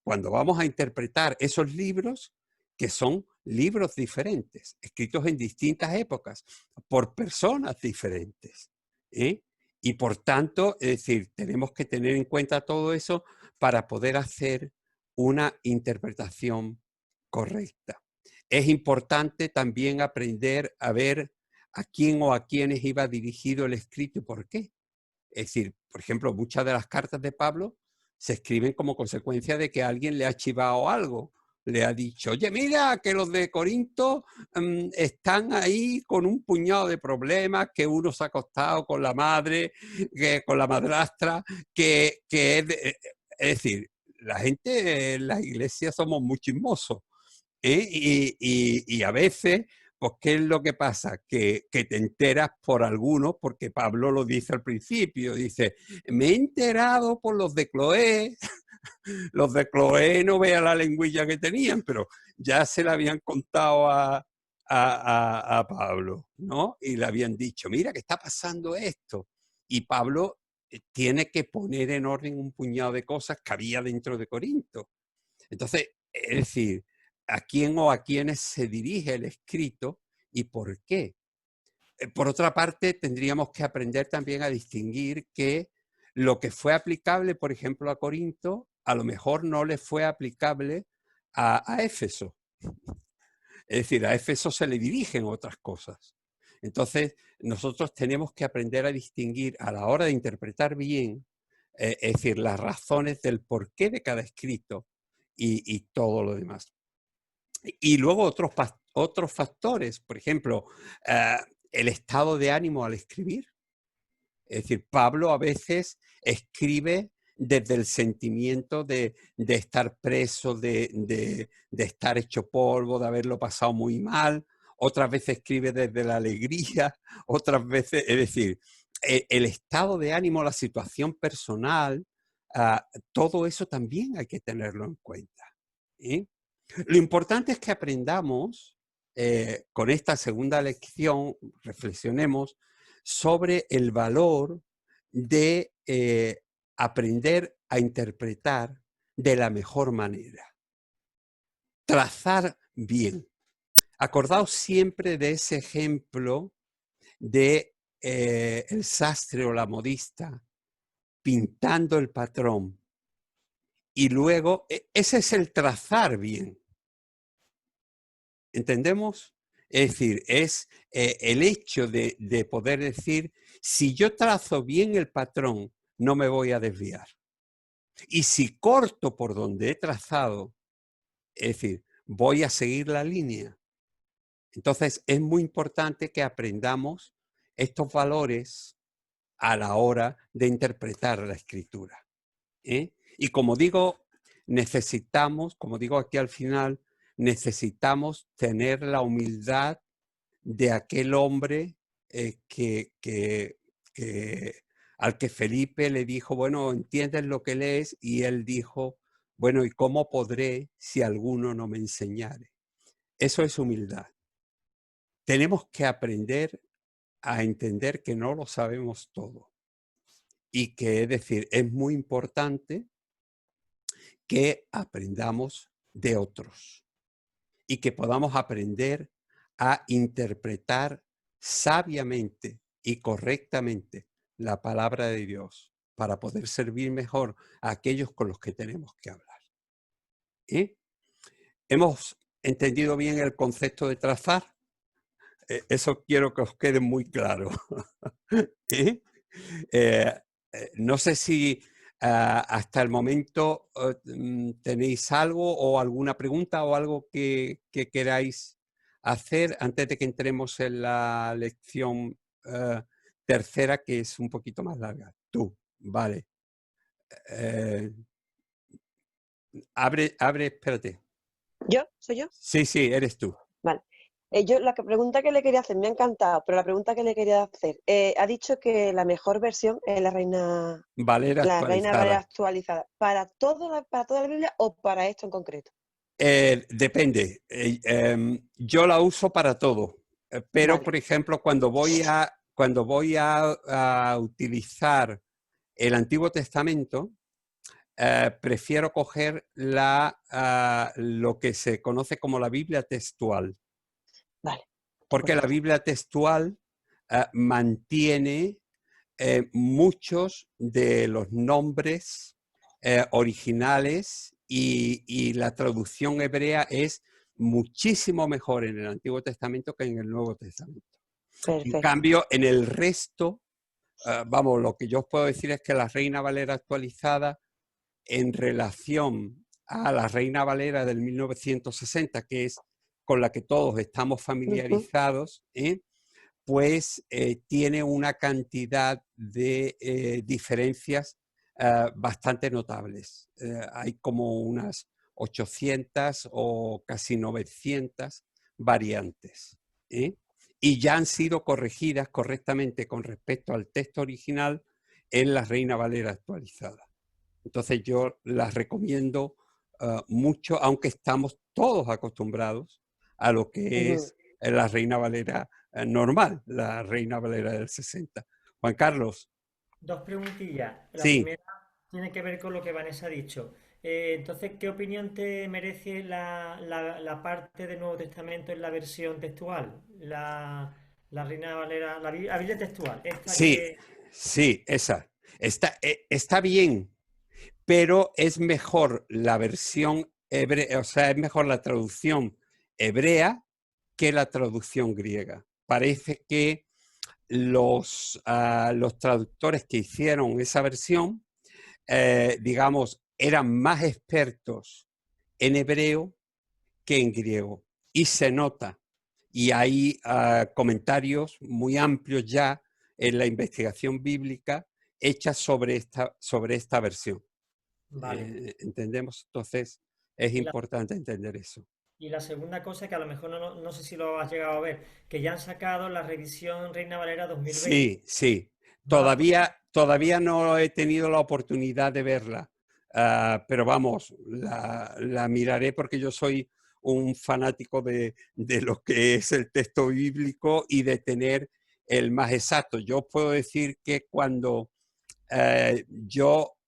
cuando vamos a interpretar esos libros, que son libros diferentes, escritos en distintas épocas, por personas diferentes. ¿Eh? Y por tanto, es decir, tenemos que tener en cuenta todo eso para poder hacer una interpretación correcta. Es importante también aprender a ver a quién o a quiénes iba dirigido el escrito y por qué. Es decir, por ejemplo, muchas de las cartas de Pablo se escriben como consecuencia de que alguien le ha chivado algo. Le ha dicho, oye, mira que los de Corinto están ahí con un puñado de problemas, que uno se ha acostado con la madre, que con la madrastra, que es decir, la gente en las iglesias somos muy chismosos. Y a veces, pues, ¿qué es lo que pasa? Que te enteras por algunos, porque Pablo lo dice al principio, dice, me he enterado por los de Cloé, los de Cloé no vean la lengüilla que tenían, pero ya se la habían contado a Pablo, ¿no? Y le habían dicho, mira que está pasando esto. Y Pablo tiene que poner en orden un puñado de cosas que había dentro de Corinto. Entonces, es decir, ¿a quién o a quiénes se dirige el escrito y por qué? Por otra parte, tendríamos que aprender también a distinguir que lo que fue aplicable, por ejemplo, a Corinto, a lo mejor no le fue aplicable a Éfeso. Es decir, a Éfeso se le dirigen otras cosas. Entonces, nosotros tenemos que aprender a distinguir a la hora de interpretar bien, es decir, las razones del porqué de cada escrito y todo lo demás. Y luego otros factores, por ejemplo, el estado de ánimo al escribir. Es decir, Pablo a veces escribe desde el sentimiento de estar preso, de estar hecho polvo, de haberlo pasado muy mal. Otras veces escribe desde la alegría, otras veces, es decir, el estado de ánimo, la situación personal, todo eso también hay que tenerlo en cuenta. ¿Eh? Lo importante es que aprendamos, con esta segunda lección, reflexionemos sobre el valor de aprender a interpretar de la mejor manera. Trazar bien. Acordaos siempre de ese ejemplo de el sastre o la modista pintando el patrón. Y luego, ese es el trazar bien. ¿Entendemos? Es decir, es el hecho de poder decir, si yo trazo bien el patrón, no me voy a desviar. Y si corto por donde he trazado, es decir, voy a seguir la línea. Entonces, es muy importante que aprendamos estos valores a la hora de interpretar la escritura. Y como digo, necesitamos, como digo aquí al final, necesitamos tener la humildad de aquel hombre al que Felipe le dijo, bueno, ¿entiendes lo que lees? Y él dijo, bueno, ¿y cómo podré si alguno no me enseñare? Eso es humildad. Tenemos que aprender a entender que no lo sabemos todo y que, es decir, es muy importante que aprendamos de otros y que podamos aprender a interpretar sabiamente y correctamente la palabra de Dios para poder servir mejor a aquellos con los que tenemos que hablar. ¿Hemos entendido bien el concepto de trazar? Eso quiero que os quede muy claro. ¿Eh? No sé si hasta el momento tenéis algo o alguna pregunta o algo que queráis hacer antes de que entremos en la lección tercera, que es un poquito más larga. Tú, vale. Espérate. ¿Yo? ¿Soy yo? Sí, sí, eres tú. Vale. Pregunta que le quería hacer, me ha encantado, pero la pregunta que le quería hacer, ha dicho que la mejor versión es Valera la Reina Valera actualizada. actualizada. ¿Para para toda la Biblia o para esto en concreto? Depende. Yo la uso para todo, pero Vale. por ejemplo, cuando voy a utilizar el Antiguo Testamento, prefiero coger lo que se conoce como la Biblia textual. Vale. Porque la Biblia textual mantiene muchos de los nombres originales y la traducción hebrea es muchísimo mejor en el Antiguo Testamento que en el Nuevo Testamento. En Perfecto. cambio, en el resto vamos, lo que yo os puedo decir es que la Reina Valera actualizada, en relación a la Reina Valera del 1960, que es con la que todos estamos familiarizados, pues tiene una cantidad de diferencias bastante notables. Hay como unas 800 o casi 900 variantes. Y ya han sido corregidas correctamente con respecto al texto original en la Reina Valera actualizada. Entonces yo las recomiendo mucho, aunque estamos todos acostumbrados a lo que es la Reina Valera normal, la Reina Valera del 60. Juan Carlos. Dos preguntillas. La Sí, primera tiene que ver con lo que Vanessa ha dicho. Entonces, ¿qué opinión te merece la parte del Nuevo Testamento en la versión textual? La Reina Valera, la Biblia textual, esta sí, que... sí, esa. Está bien, pero es mejor la versión hebrea, o sea, es mejor la traducción hebrea que la traducción griega. Parece que los traductores que hicieron esa versión, digamos, eran más expertos en hebreo que en griego. Y se nota. Y hay comentarios muy amplios ya en la investigación bíblica hecha sobre esta versión. Vale. ¿Entendemos? Entonces, es Y la, importante entender eso. y la segunda cosa, que a lo mejor no sé si lo has llegado a ver, que ya han sacado la revisión Reina Valera 2020. Sí, sí. ¿No la has podido? Todavía no he tenido la oportunidad de verla, pero vamos, la miraré porque yo soy un fanático de lo que es el texto bíblico y de tener el más exacto. Yo puedo decir que cuando yo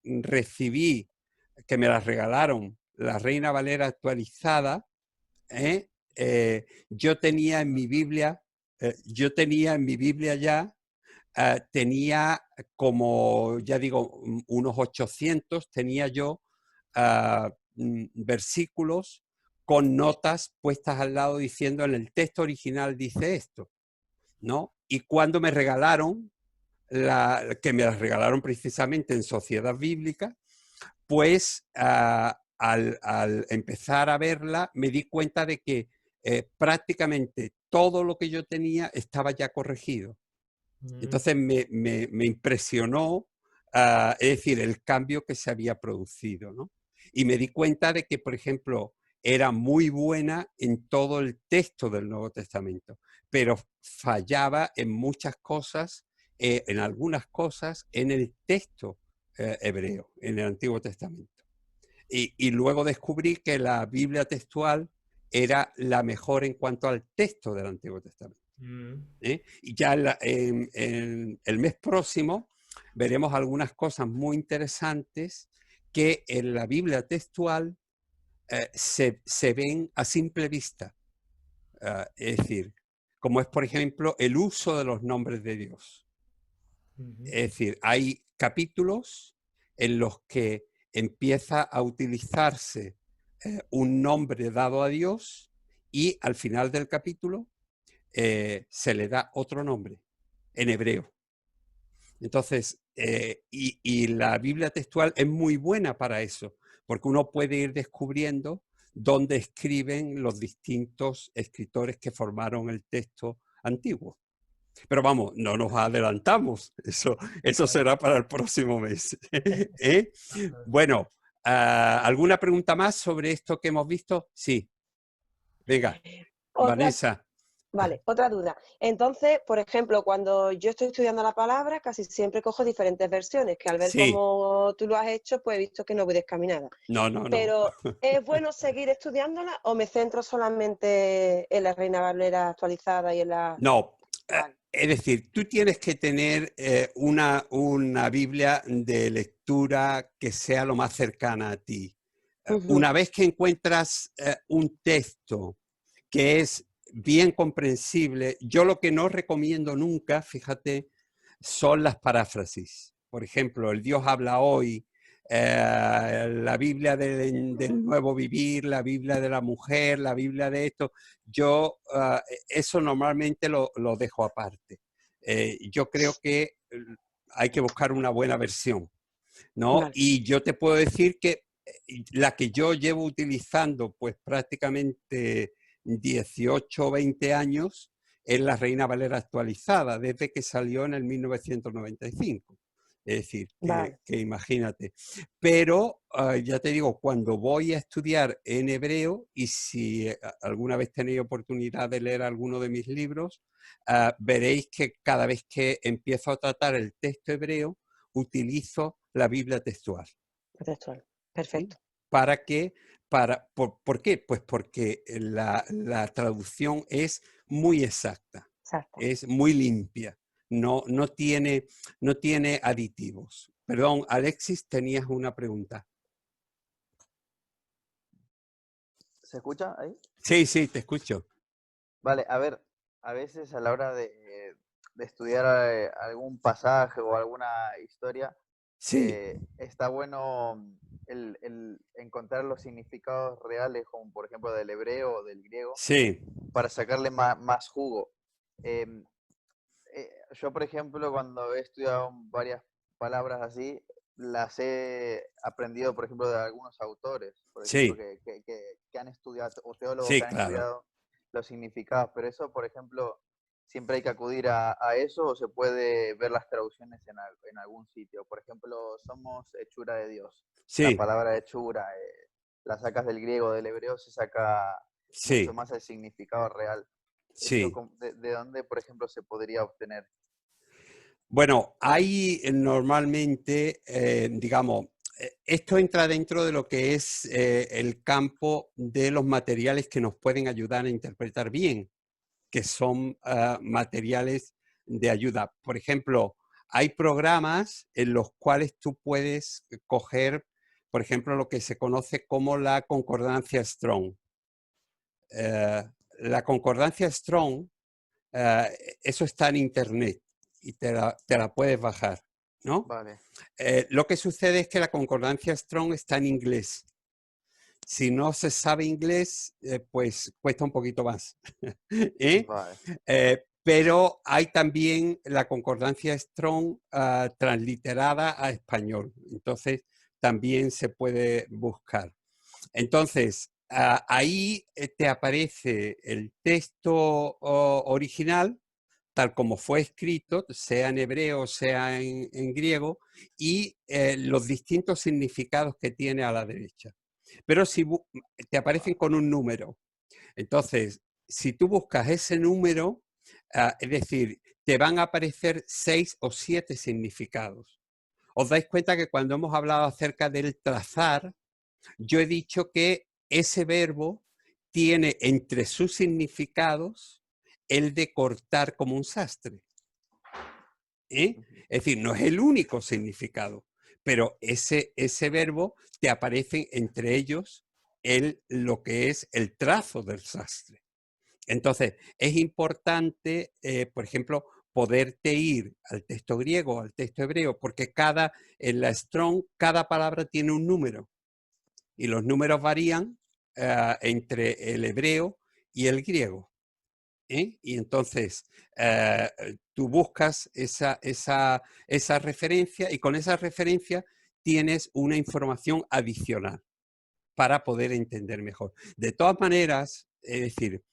recibí, que me la regalaron, la Reina Valera actualizada, ¿eh? Yo tenía en mi Biblia, ya, tenía como, ya digo, unos 800, tenía yo versículos con notas puestas al lado diciendo en el texto original dice esto, ¿no? Y cuando me regalaron, que me las regalaron precisamente en Sociedad Bíblica, pues al empezar a verla me di cuenta de que prácticamente todo lo que yo tenía estaba ya corregido. Mm, Entonces me impresionó, es decir, el cambio que se había producido, ¿no? Y me di cuenta de que, por ejemplo, era muy buena en todo el texto del Nuevo Testamento, pero fallaba en muchas cosas, en algunas cosas, en el texto hebreo, en el Antiguo Testamento. Y luego descubrí que la Biblia textual era la mejor en cuanto al texto del Antiguo Testamento. mm. Y ya en el mes próximo veremos algunas cosas muy interesantes que en la Biblia textual se ven a simple vista. Es decir, como es, por ejemplo, el uso de los nombres de Dios. Ujú. Es decir, hay capítulos en los que empieza a utilizarse un nombre dado a Dios y al final del capítulo se le da otro nombre en hebreo. Entonces, y la Biblia textual es muy buena para eso, porque uno puede ir descubriendo dónde escriben los distintos escritores que formaron el texto antiguo. Pero vamos, no nos adelantamos, eso será para el próximo mes. ¿Eh? Bueno, ¿alguna pregunta más sobre esto que hemos visto? Sí, venga, Otra, Vanessa. vale, otra duda. Entonces, por ejemplo, cuando yo estoy estudiando la palabra, casi siempre cojo diferentes versiones, que al ver Sí, cómo tú lo has hecho, pues he visto que no voy descaminada. no, no, no. Pero, ¿es bueno seguir estudiándola o me centro solamente en la Reina Valera actualizada y en la No, actual? es decir, tú tienes que tener una Biblia de lectura que sea lo más cercana a ti. Ujú, Una vez que encuentras un texto que es bien comprensible, yo lo que no recomiendo nunca, fíjate, son las paráfrasis. Por ejemplo, el Dios habla hoy, la Biblia del nuevo vivir, la Biblia de la mujer, la Biblia de esto. Yo eso normalmente lo dejo aparte. Yo creo que hay que buscar una buena versión, ¿no? Vale, Y yo te puedo decir que la que yo llevo utilizando pues prácticamente 18 o 20 años es la Reina Valera actualizada, desde que salió en el 1995. Es decir, vale, que imagínate. Pero ya te digo, cuando voy a estudiar en hebreo, y si alguna vez tenéis oportunidad de leer alguno de mis libros, veréis que cada vez que empiezo a tratar el texto hebreo, utilizo la Biblia textual. textual. ¿Sí? Perfecto, ¿Para qué? ¿Por qué? Pues porque la traducción es muy exacta, exacto. es muy limpia, no tiene aditivos. Perdón, Alexis, tenías una pregunta. ¿Se escucha ahí? Sí, sí, te escucho. Vale, a ver, a veces a la hora de estudiar algún pasaje o alguna historia, Sí, está bueno el encontrar los significados reales, como por ejemplo del hebreo o del griego, sí, para sacarle más jugo. Em, yo, por ejemplo, cuando he estudiado varias palabras así, las he aprendido, por ejemplo, de algunos autores, por ejemplo, sí, que han estudiado, o teólogos sí, que han claro. estudiado los significados, pero eso, por ejemplo, siempre hay que acudir a eso o se puede ver las traducciones en algún sitio. Por ejemplo, somos hechura de Dios. La Sí, palabra hechura, la sacas del griego, del hebreo, se saca mucho sí, más el significado real. Eso, sí. ¿de dónde, por ejemplo, se podría obtener? Bueno, hay normalmente, digamos, esto entra dentro de lo que es el campo de los materiales que nos pueden ayudar a interpretar bien, que son materiales de ayuda. Por ejemplo, hay programas en los cuales tú puedes coger, por ejemplo, lo que se conoce como la concordancia Strong. Eh, la concordancia Strong, eso está en Internet y te la puedes bajar, ¿no? Vale, Lo que sucede es que la concordancia Strong está en inglés. Si no se sabe inglés, pues cuesta un poquito más. ¿Eh? vale, Pero hay también la concordancia Strong transliterada a español. Entonces, también se puede buscar. Entonces, ahí te aparece el texto original, tal como fue escrito, sea en hebreo, sea en griego, y los distintos significados que tiene a la derecha. Pero si te aparecen vale. con un número, entonces, si tú buscas ese número, es decir, te van a aparecer 6 o 7 significados. Os dais cuenta que cuando hemos hablado acerca del trazar, yo he dicho que ese verbo tiene entre sus significados el de cortar como un sastre. ¿Eh? Ujú. Es decir, no es el único significado, pero ese verbo te aparece entre ellos lo que es el trazo del sastre. Entonces, es importante, por ejemplo, poderte ir al texto griego, al texto hebreo, porque en la Strong, cada palabra tiene un número y los números varían entre el hebreo y el griego. Y entonces tú buscas esa referencia y con esa referencia tienes una información adicional para poder entender mejor. De todas maneras, es decir,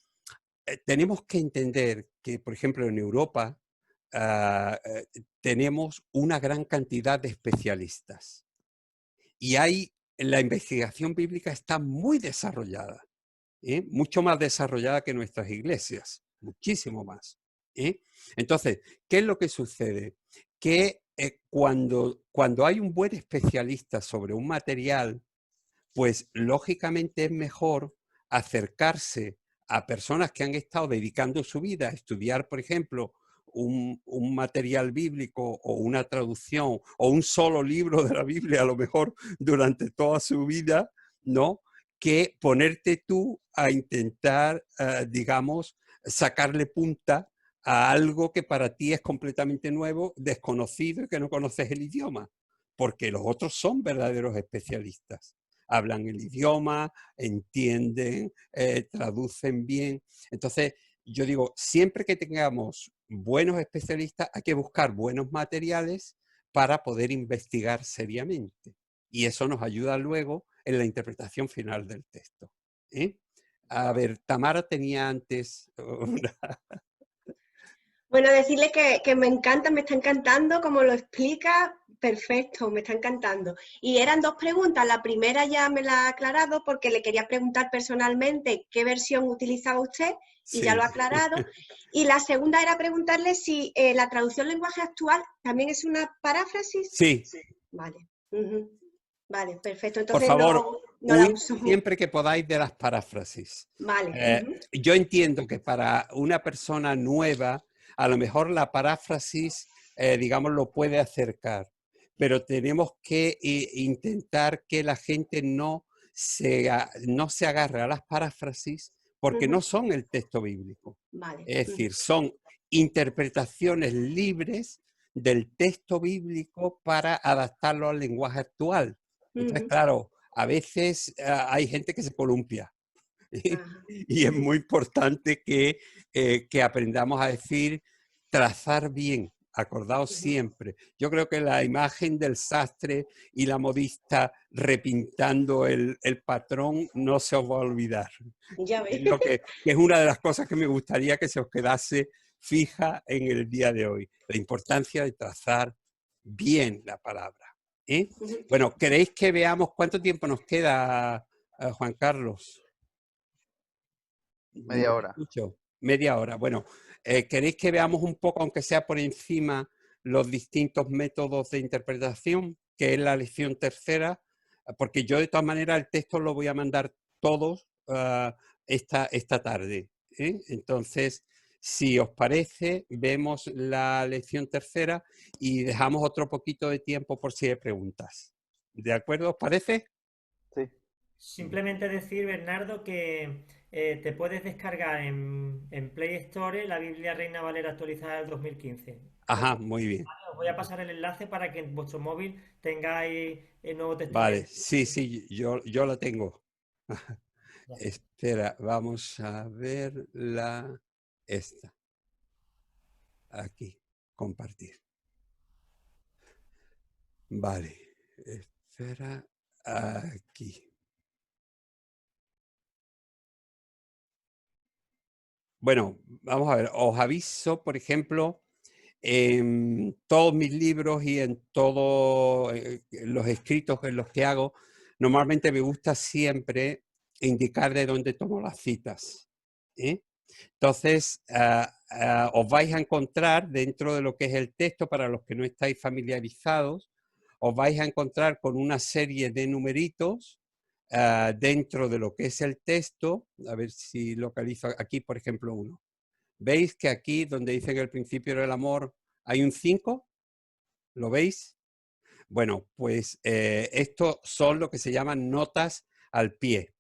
tenemos que entender que, por ejemplo, en Europa tenemos una gran cantidad de especialistas y la investigación bíblica está muy desarrollada, mucho más desarrollada que nuestras iglesias, muchísimo más. ¿Eh? Entonces, ¿qué es lo que sucede? Que cuando hay un buen especialista sobre un material, pues lógicamente es mejor acercarse a personas que han estado dedicando su vida a estudiar, por ejemplo, un material bíblico o una traducción o un solo libro de la Biblia, a lo mejor durante toda su vida, ¿no? Que ponerte tú a intentar, digamos, sacarle punta a algo que para ti es completamente nuevo, desconocido y que no conoces el idioma, porque los otros son verdaderos especialistas, hablan el idioma, entienden, traducen bien. Entonces, yo digo, siempre que tengamos buenos especialistas, hay que buscar buenos materiales para poder investigar seriamente. Y eso nos ayuda luego en la interpretación final del texto. ¿Eh? A ver, Tamara tenía antes una... Bueno, decirle que me encanta, me está encantando, como lo explica, perfecto, me está encantando. Y eran dos preguntas, la primera ya me la ha aclarado porque le quería preguntar personalmente qué versión utilizaba usted y ya Sí. lo ha aclarado. Y la segunda era preguntarle si la traducción lenguaje actual también es una paráfrasis. Sí. Vale, vale, perfecto. Por Entonces favor, no la huid uso. siempre que podáis de las paráfrasis. Vale. Yo entiendo que para una persona nueva, a lo mejor la paráfrasis, digamos, lo puede acercar, pero tenemos que intentar que la gente no se agarre a las paráfrasis porque no son el texto bíblico. Vale. Es decir, son interpretaciones libres del texto bíblico para adaptarlo al lenguaje actual. Entonces, claro, a veces hay gente que se columpia y es muy importante que aprendamos a decir, trazar bien, acordaos siempre. Yo creo que la imagen del sastre y la modista repintando el patrón no se os va a olvidar. Ya ves. Que es una de las cosas que me gustaría que se os quedase fija en el día de hoy. La importancia de trazar bien la palabra. ¿Eh? Bueno, ¿queréis que veamos cuánto tiempo nos queda, Juan Carlos? Media hora. Escucho. Media hora. Bueno, ¿queréis que veamos un poco, aunque sea por encima, los distintos métodos de interpretación, que es la lección tercera? Porque yo de todas maneras el texto lo voy a mandar todos esta tarde. Entonces, si os parece, vemos la lección tercera y dejamos otro poquito de tiempo por si hay preguntas. ¿De acuerdo? ¿Os parece? Sí. Simplemente decir, Bernardo, que te puedes descargar en Play Store la Biblia Reina Valera actualizada del 2015. Ajá, muy bien. Os voy a pasar el enlace para que en vuestro móvil tengáis el Nuevo Vale, Testamento. sí, yo la tengo. Ya. Espera, vamos a ver esta. Aquí, compartir. Vale, espera, aquí. Bueno, vamos a ver, os aviso, por ejemplo, en todos mis libros y en todos los escritos en los que hago, normalmente me gusta siempre indicar de dónde tomo las citas. Entonces, os vais a encontrar dentro de lo que es el texto, para los que no estáis familiarizados, os vais a encontrar con una serie de numeritos dentro de lo que es el texto. A ver si localizo aquí, por ejemplo, uno. ¿Veis que aquí, donde dice que el principio del amor, hay un 5? ¿Lo veis? Bueno, pues estos son lo que se llaman notas al pie.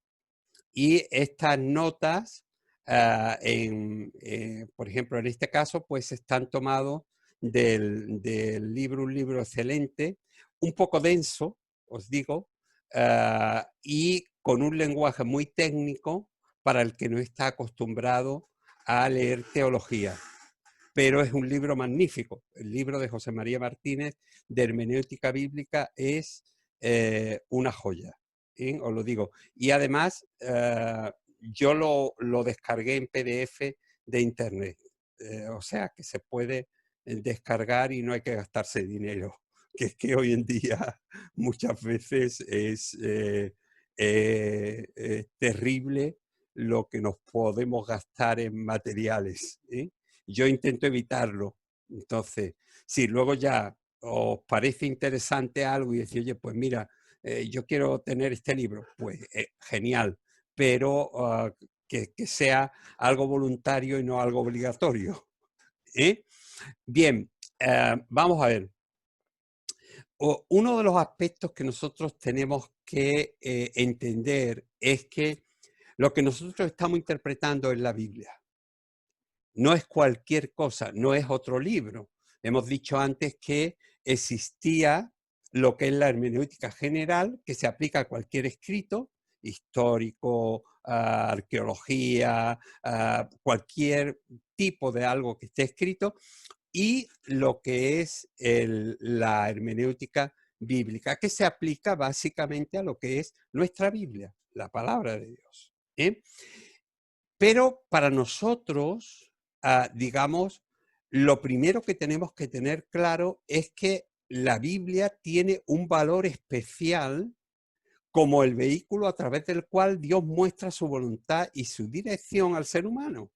Y estas notas, por ejemplo, en este caso, pues están tomados del libro, un libro excelente, un poco denso, os digo, y con un lenguaje muy técnico para el que no está acostumbrado a leer teología. Pero es un libro magnífico. El libro de José María Martínez de Hermenéutica Bíblica es una joya, os lo digo. Y además, yo lo descargué en PDF de internet. O sea, que se puede descargar y no hay que gastarse dinero. Que es que hoy en día muchas veces es terrible lo que nos podemos gastar en materiales. Yo intento evitarlo. Entonces, si luego ya os parece interesante algo y decís, oye, pues mira, yo quiero tener este libro, pues genial, pero que sea algo voluntario y no algo obligatorio. Bien, vamos a ver. Uno de los aspectos que nosotros tenemos que entender es que lo que nosotros estamos interpretando es la Biblia. No es cualquier cosa, no es otro libro. Hemos dicho antes que existía lo que es la hermenéutica general, que se aplica a cualquier escrito, histórico, arqueología, cualquier tipo de algo que esté escrito, y lo que es la hermenéutica bíblica, que se aplica básicamente a lo que es nuestra Biblia, la palabra de Dios. Pero para nosotros, digamos, lo primero que tenemos que tener claro es que la Biblia tiene un valor especial como el vehículo a través del cual Dios muestra su voluntad y su dirección al ser humano.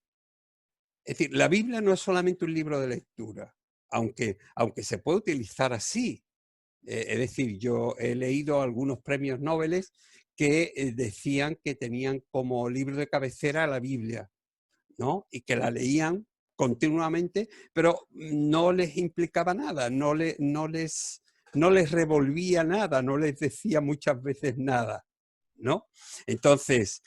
Es decir, la Biblia no es solamente un libro de lectura, aunque se puede utilizar así. Es decir, yo he leído algunos premios Nobel que decían que tenían como libro de cabecera la Biblia, ¿no? Y que la leían continuamente, pero no les implicaba nada, no les revolvía nada, no les decía muchas veces nada, ¿no? Entonces,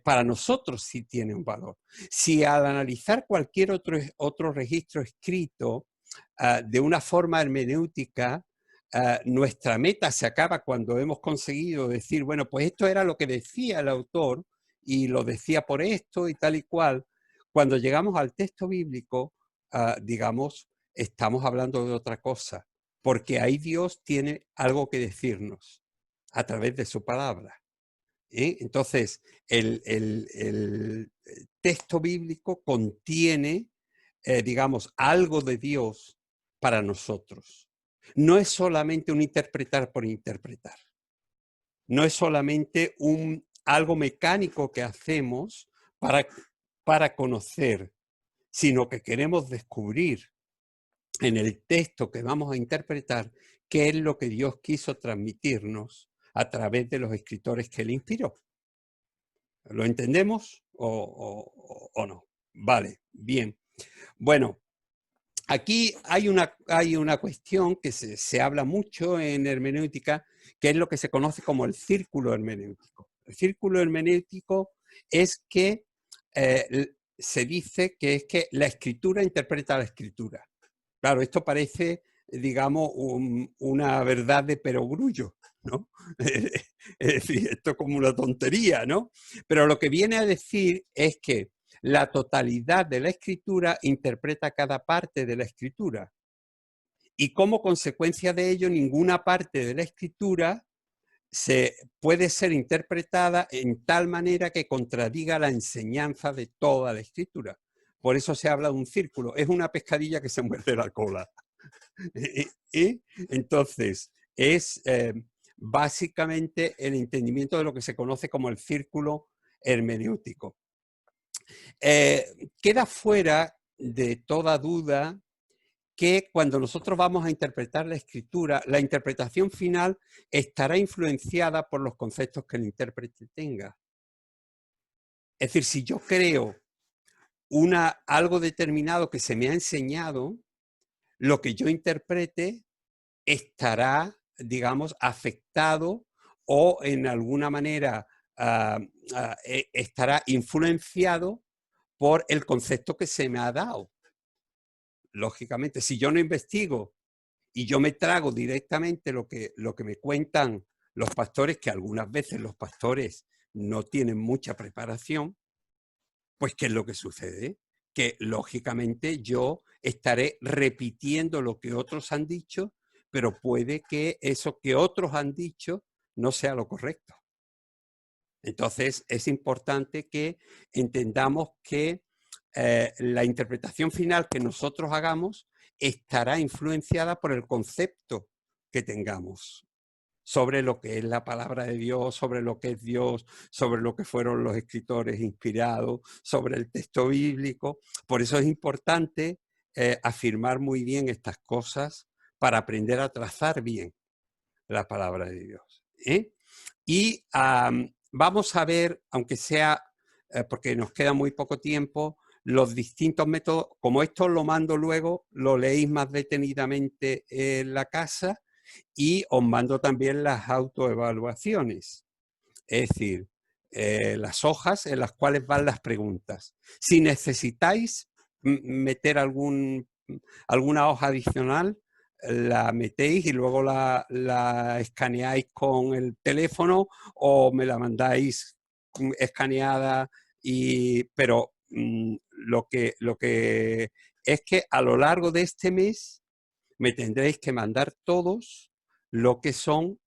para nosotros sí tiene un valor. Si al analizar cualquier otro registro escrito de una forma hermenéutica, nuestra meta se acaba cuando hemos conseguido decir, bueno, pues esto era lo que decía el autor y lo decía por esto y tal y cual. Cuando llegamos al texto bíblico, digamos, estamos hablando de otra cosa, porque ahí Dios tiene algo que decirnos a través de su palabra. Entonces, el texto bíblico contiene, digamos, algo de Dios para nosotros. No es solamente un interpretar por interpretar. No es solamente algo mecánico que hacemos para conocer, sino que queremos descubrir en el texto que vamos a interpretar qué es lo que Dios quiso transmitirnos a través de los escritores que él inspiró. ¿Lo entendemos o no? Vale, bien. Bueno, aquí hay una cuestión que se habla mucho en hermenéutica, que es lo que se conoce como el círculo hermenéutico. El círculo hermenéutico es que se dice que es que la escritura interpreta la escritura. Claro, esto parece, digamos, una verdad de perogrullo, ¿no? Es decir, esto es como una tontería, ¿no? Pero lo que viene a decir es que la totalidad de la escritura interpreta cada parte de la escritura. Y como consecuencia de ello, ninguna parte de la escritura puede ser interpretada en tal manera que contradiga la enseñanza de toda la escritura. Por eso se habla de un círculo. Es una pescadilla que se muerde la cola. Entonces, es básicamente el entendimiento de lo que se conoce como el círculo hermenéutico. Queda fuera de toda duda que cuando nosotros vamos a interpretar la escritura, la interpretación final estará influenciada por los conceptos que el intérprete tenga. Es decir, si yo creo algo determinado que se me ha enseñado, lo que yo interprete estará, digamos, afectado o en alguna manera estará influenciado por el concepto que se me ha dado. Lógicamente, si yo no investigo y yo me trago directamente lo que me cuentan los pastores, que algunas veces los pastores no tienen mucha preparación, pues ¿qué es lo que sucede? Que lógicamente yo estaré repitiendo lo que otros han dicho, pero puede que eso que otros han dicho no sea lo correcto. Entonces es importante que entendamos que la interpretación final que nosotros hagamos estará influenciada por el concepto que tengamos sobre lo que es la palabra de Dios, sobre lo que es Dios, sobre lo que fueron los escritores inspirados, sobre el texto bíblico. Por eso es importante afirmar muy bien estas cosas para aprender a trazar bien la palabra de Dios. Y vamos a ver, aunque sea, porque nos queda muy poco tiempo, los distintos métodos. Como esto lo mando luego, lo leéis más detenidamente en la casa y os mando también las autoevaluaciones. Es decir, las hojas en las cuales van las preguntas. Si necesitáis meter alguna hoja adicional, la metéis y luego la escaneáis con el teléfono o me la mandáis escaneada, pero lo que es que a lo largo de este mes me tendréis que mandar todos lo que son,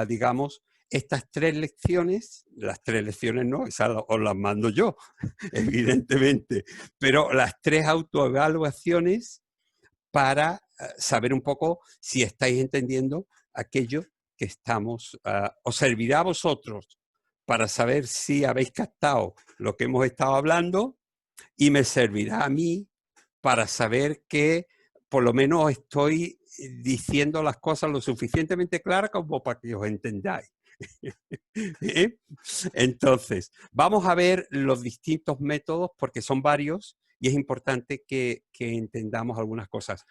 digamos, estas 3 lecciones, las 3 lecciones no, esas os las mando yo, evidentemente, pero las 3 autoevaluaciones para saber un poco si estáis entendiendo aquello que estamos, os servirá a vosotros para saber si habéis captado lo que hemos estado hablando y me servirá a mí para saber que por lo menos estoy diciendo las cosas lo suficientemente claras como para que os entendáis. ¿Eh? Entonces, vamos a ver los distintos métodos porque son varios y es importante que entendamos algunas cosas.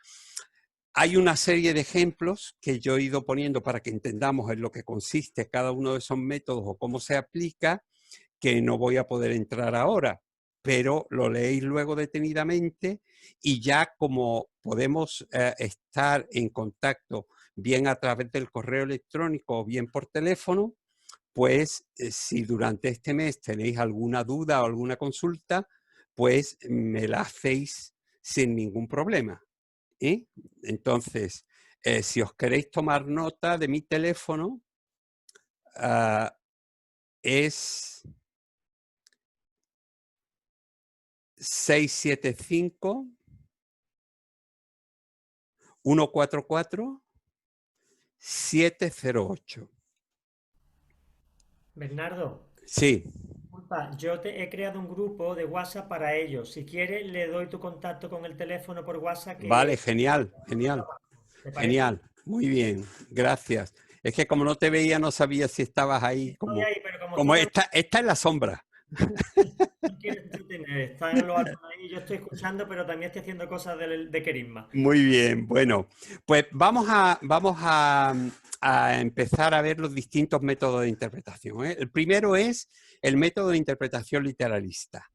Hay una serie de ejemplos que yo he ido poniendo para que entendamos en lo que consiste cada uno de esos métodos o cómo se aplica, que no voy a poder entrar ahora, pero lo leéis luego detenidamente y ya como podemos estar en contacto bien a través del correo electrónico o bien por teléfono, pues si durante este mes tenéis alguna duda o alguna consulta, pues me la hacéis sin ningún problema. Entonces, si os queréis tomar nota de mi teléfono, es 675 144 708. Bernardo, Sí, disculpa, yo te he creado un grupo de WhatsApp para ellos. Si quieres, le doy tu contacto con el teléfono por WhatsApp vale, que... genial, genial, ¿Te parece? genial, muy bien, gracias. Es que como no te veía, no sabía si estabas ahí, Estoy ahí, pero como tú como también está en la sombra. no quieres entretener, están en los altos ahí, yo estoy escuchando, pero también estoy haciendo cosas de Kerisma. Muy bien, bueno, pues vamos a empezar a ver los distintos métodos de interpretación, ¿eh? El primero es el método de interpretación literalista.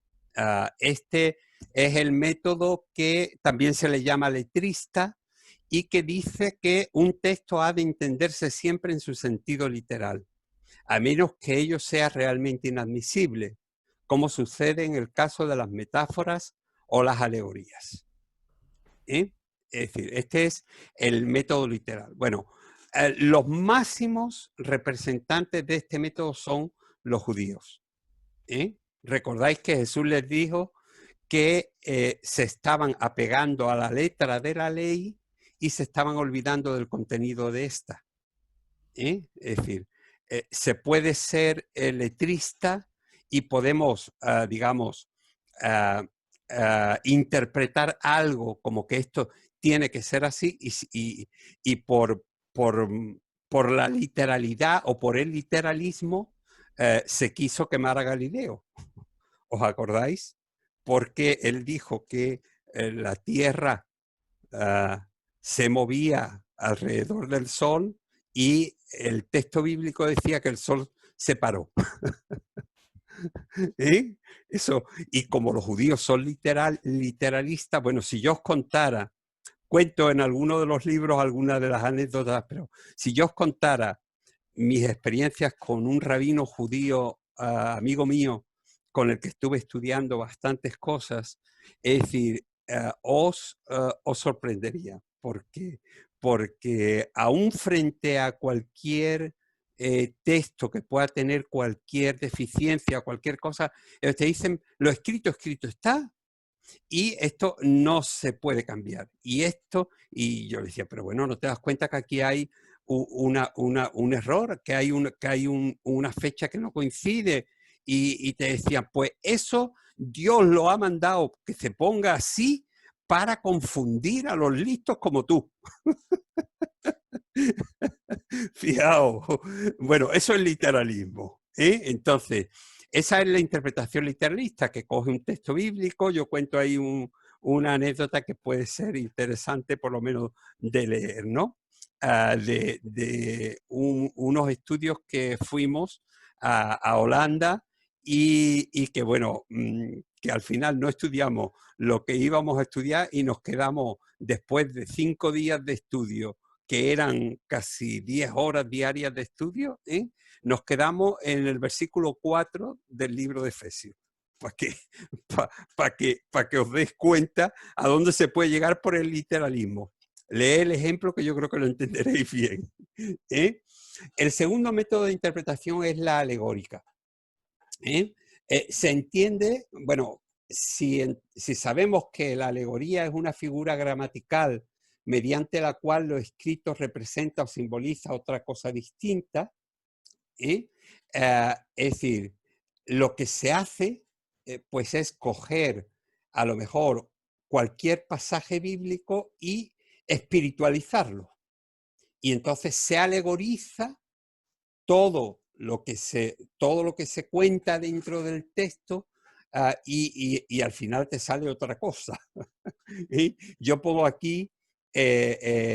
Este es el método que también se le llama letrista y que dice que un texto ha de entenderse siempre en su sentido literal, a menos que ello sea realmente inadmisible, como sucede en el caso de las metáforas o las alegorías. ¿Eh? Es decir, este es el método literal. Bueno, los máximos representantes de este método son los judíos. Recordáis que Jesús les dijo que se estaban apegando a la letra de la ley y se estaban olvidando del contenido de esta. Es decir, se puede ser letrista y podemos, digamos, interpretar algo como que esto tiene que ser así y por la literalidad o por el literalismo se quiso quemar a Galileo. ¿Os acordáis? Porque él dijo que la Tierra se movía alrededor del Sol y el texto bíblico decía que el Sol se paró. ¿Eh? Eso, y como los judíos son literalistas, bueno, si yo os contara, cuento en alguno de los libros algunas de las anécdotas, pero si yo os contara mis experiencias con un rabino judío, amigo mío, con el que estuve estudiando bastantes cosas, es decir, os sorprendería, porque aún frente a cualquier texto que pueda tener cualquier deficiencia, cualquier cosa, te dicen, lo escrito está, y esto no se puede cambiar. Y yo le decía, pero bueno, ¿no te das cuenta que aquí hay un error, que hay una fecha que no coincide? Y te decían, pues eso Dios lo ha mandado que se ponga así para confundir a los listos como tú. Fijaos. Bueno, eso es literalismo. Entonces, esa es la interpretación literalista, que coge un texto bíblico. Yo cuento ahí una anécdota que puede ser interesante, por lo menos, de leer, ¿no? De unos estudios que fuimos a Holanda y que, bueno, que al final no estudiamos lo que íbamos a estudiar y nos quedamos después de 5 días de estudio, que eran casi 10 horas diarias de estudio, nos quedamos en el versículo 4 del libro de Efesios. Para que os deis cuenta a dónde se puede llegar por el literalismo. Leed el ejemplo que yo creo que lo entenderéis bien. El segundo método de interpretación es la alegórica. Se entiende, bueno, si sabemos que la alegoría es una figura gramatical mediante la cual lo escrito representa o simboliza otra cosa distinta, es decir, lo que se hace pues es coger a lo mejor cualquier pasaje bíblico y espiritualizarlo. Y entonces se alegoriza todo lo que se cuenta dentro del texto y al final te sale otra cosa. Yo pongo aquí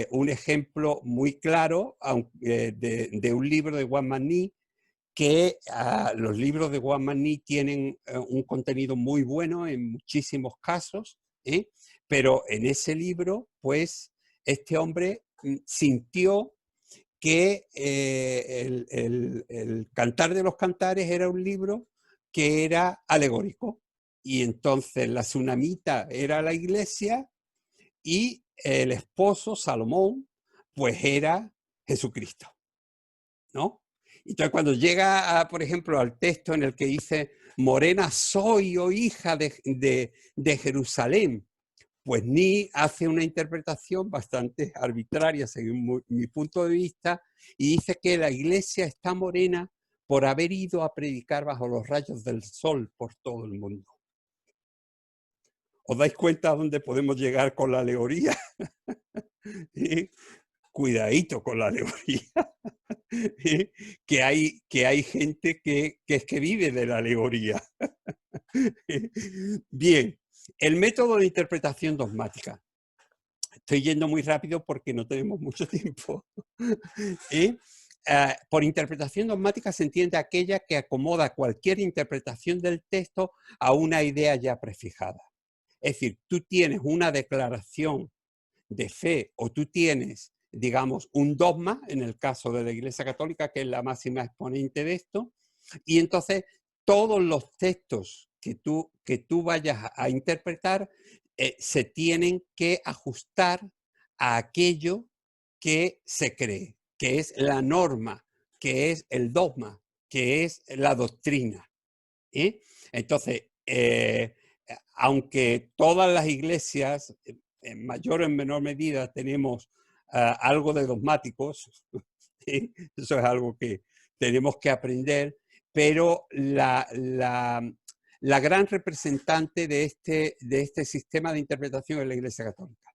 un ejemplo muy claro de un libro de Juan Magny, que los libros de Juan Magny tienen un contenido muy bueno en muchísimos casos, pero en ese libro, pues, este hombre sintió que el Cantar de los Cantares era un libro que era alegórico, y entonces la tsunamita era la iglesia y el esposo, Salomón, pues era Jesucristo, ¿no? Entonces cuando llega, por ejemplo, al texto en el que dice, morena soy, oh hija de Jerusalén, pues Ni hace una interpretación bastante arbitraria según mi punto de vista y dice que la iglesia está morena por haber ido a predicar bajo los rayos del sol por todo el mundo. ¿Os dais cuenta a dónde podemos llegar con la alegoría? Cuidadito con la alegoría. Que hay gente que vive de la alegoría. Bien, el método de interpretación dogmática. Estoy yendo muy rápido porque no tenemos mucho tiempo. Por interpretación dogmática se entiende aquella que acomoda cualquier interpretación del texto a una idea ya prefijada. Es decir, tú tienes una declaración de fe o tú tienes, digamos, un dogma, en el caso de la Iglesia Católica, que es la máxima exponente de esto, y entonces todos los textos que tú vayas a interpretar se tienen que ajustar a aquello que se cree, que es la norma, que es el dogma, que es la doctrina. Entonces, aunque todas las iglesias, en mayor o en menor medida, tenemos algo de dogmáticos, eso es algo que tenemos que aprender, pero la gran representante de este sistema de interpretación es la Iglesia Católica,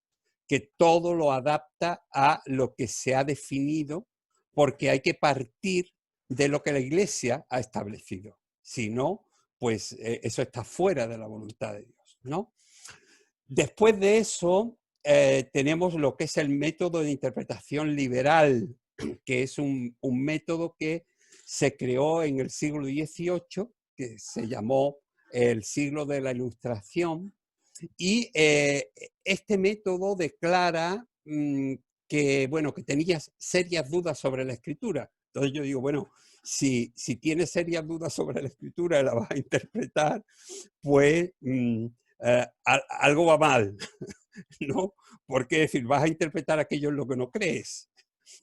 que todo lo adapta a lo que se ha definido, porque hay que partir de lo que la Iglesia ha establecido. Si no, pues eso está fuera de la voluntad de Dios, ¿no? Después de eso, tenemos lo que es el método de interpretación liberal, que es un método que se creó en el siglo XVIII, que se llamó el siglo de la Ilustración, y este método declara que tenías serias dudas sobre la escritura. Entonces yo digo, bueno, si tienes serias dudas sobre la escritura y la vas a interpretar, pues algo va mal, ¿no? Porque decir, vas a interpretar aquello en lo que no crees.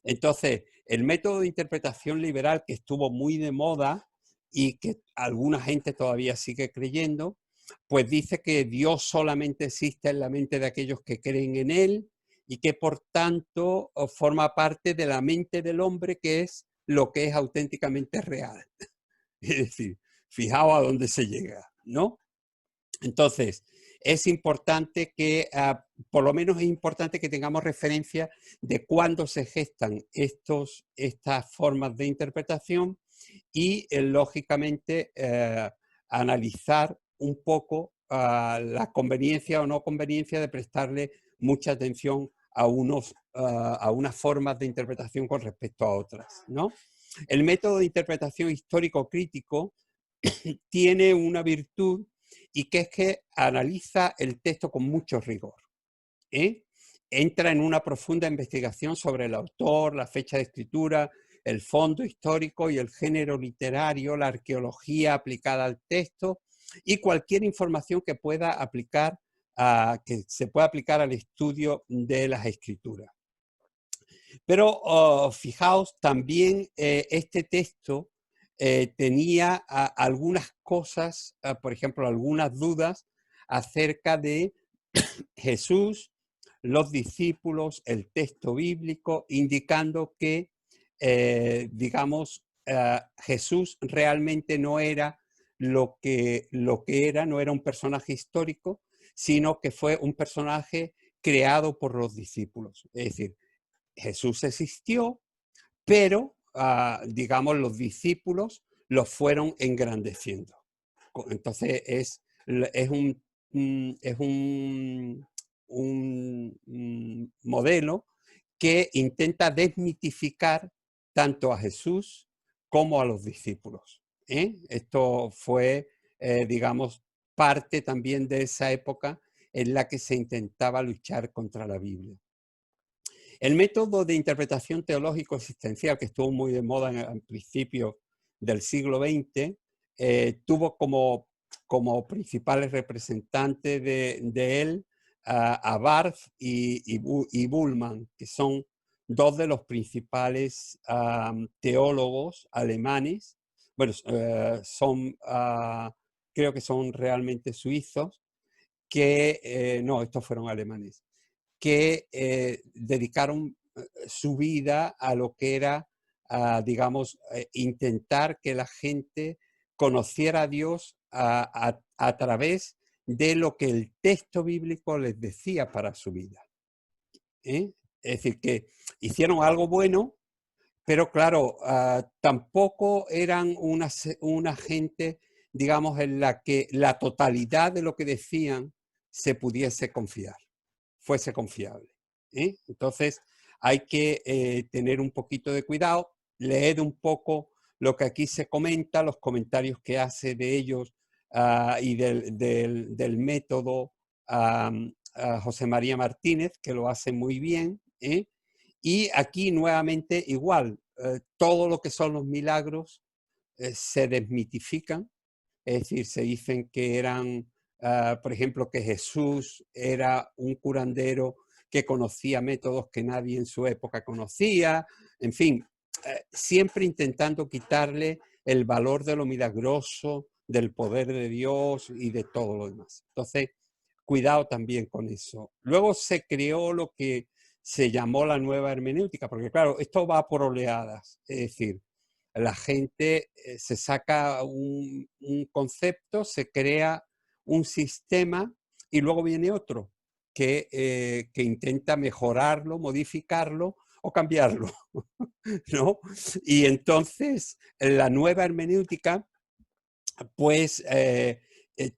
Entonces, el método de interpretación liberal, que estuvo muy de moda y que alguna gente todavía sigue creyendo, pues dice que Dios solamente existe en la mente de aquellos que creen en Él y que por tanto forma parte de la mente del hombre, que es lo que es auténticamente real. Es decir, fijaos a dónde se llega, ¿no? Entonces, es importante que, por lo menos es importante que tengamos referencia de cuándo se gestan estas formas de interpretación y, lógicamente, analizar un poco la conveniencia o no conveniencia de prestarle mucha atención a unas formas de interpretación con respecto a otras, ¿no? El método de interpretación histórico-crítico tiene una virtud, y que es que analiza el texto con mucho rigor. Entra en una profunda investigación sobre el autor, la fecha de escritura, el fondo histórico y el género literario, la arqueología aplicada al texto y cualquier información que pueda aplicar, que se pueda aplicar al estudio de las escrituras. Pero fijaos, también este texto tenía algunas cosas, por ejemplo, algunas dudas acerca de Jesús, los discípulos, el texto bíblico, indicando que, digamos, Jesús realmente no era lo que era, no era un personaje histórico, sino que fue un personaje creado por los discípulos. Es decir, Jesús existió, pero, digamos, los discípulos lo fueron engrandeciendo. Entonces, es un modelo que intenta desmitificar tanto a Jesús como a los discípulos. Esto fue, digamos, parte también de esa época en la que se intentaba luchar contra la Biblia. El método de interpretación teológico existencial, que estuvo muy de moda al principio del siglo XX, tuvo como principales representantes de él a Barth y Bullmann, que son dos de los principales teólogos alemanes. Bueno, creo que son realmente suizos, no, estos fueron alemanes, que dedicaron su vida a lo que era, digamos, intentar que la gente conociera a Dios a través de lo que el texto bíblico les decía para su vida. Es decir, que hicieron algo bueno, pero claro, tampoco eran una gente, digamos, en la que la totalidad de lo que decían se pudiese confiar, fuese confiable. Entonces hay que tener un poquito de cuidado, leer un poco lo que aquí se comenta, los comentarios que hace de ellos y del método José María Martínez, que lo hace muy bien. Y aquí nuevamente igual, todo lo que son los milagros se desmitifican, es decir, se dicen que eran, por ejemplo, que Jesús era un curandero que conocía métodos que nadie en su época conocía, en fin, siempre intentando quitarle el valor de lo milagroso, del poder de Dios y de todo lo demás. Entonces, cuidado también con eso. Luego se creó lo que se llamó la nueva hermenéutica, porque claro, esto va por oleadas, es decir, la gente se saca un concepto, se crea un sistema y luego viene otro que intenta mejorarlo, modificarlo o cambiarlo, ¿no? Y entonces la nueva hermenéutica pues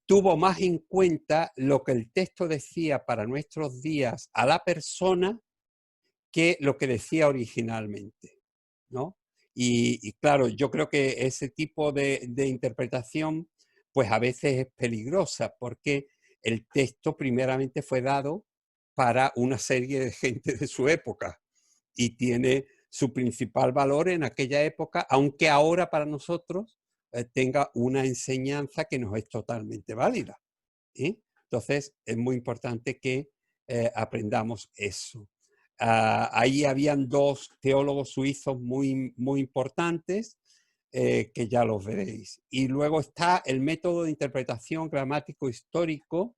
tuvo más en cuenta lo que el texto decía para nuestros días a la persona que lo que decía originalmente, ¿no? Y claro, yo creo que ese tipo de interpretación pues a veces es peligrosa porque el texto primeramente fue dado para una serie de gente de su época y tiene su principal valor en aquella época, aunque ahora para nosotros tenga una enseñanza que nos es totalmente válida. Entonces es muy importante que aprendamos eso. Ahí habían dos teólogos suizos muy, muy importantes, que ya los veréis. Y luego está el método de interpretación gramático histórico,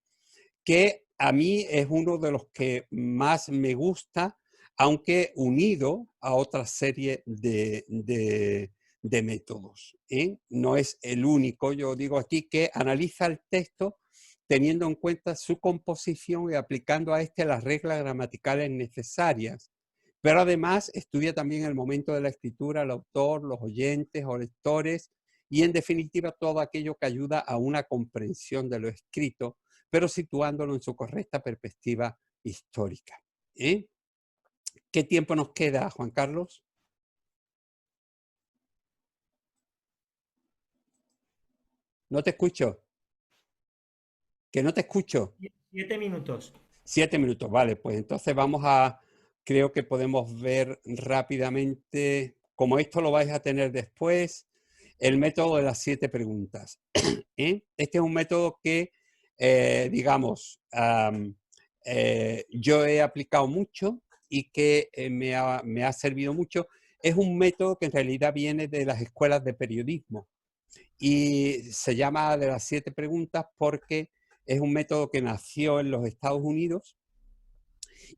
que a mí es uno de los que más me gusta, aunque unido a otra serie de métodos. No es el único, yo digo aquí, que analiza el texto teniendo en cuenta su composición y aplicando a este las reglas gramaticales necesarias. Pero además estudia también el momento de la escritura, el autor, los oyentes o lectores y en definitiva todo aquello que ayuda a una comprensión de lo escrito, pero situándolo en su correcta perspectiva histórica. ¿Qué tiempo nos queda, Juan Carlos? No te escucho. Que no te escucho. 7 minutos. 7 minutos, vale, pues entonces vamos a, creo que podemos ver rápidamente, como esto lo vais a tener después, el método de las 7 preguntas. Este es un método que, digamos, yo he aplicado mucho y que me ha servido mucho. Es un método que en realidad viene de las escuelas de periodismo y se llama de las 7 preguntas porque es un método que nació en los Estados Unidos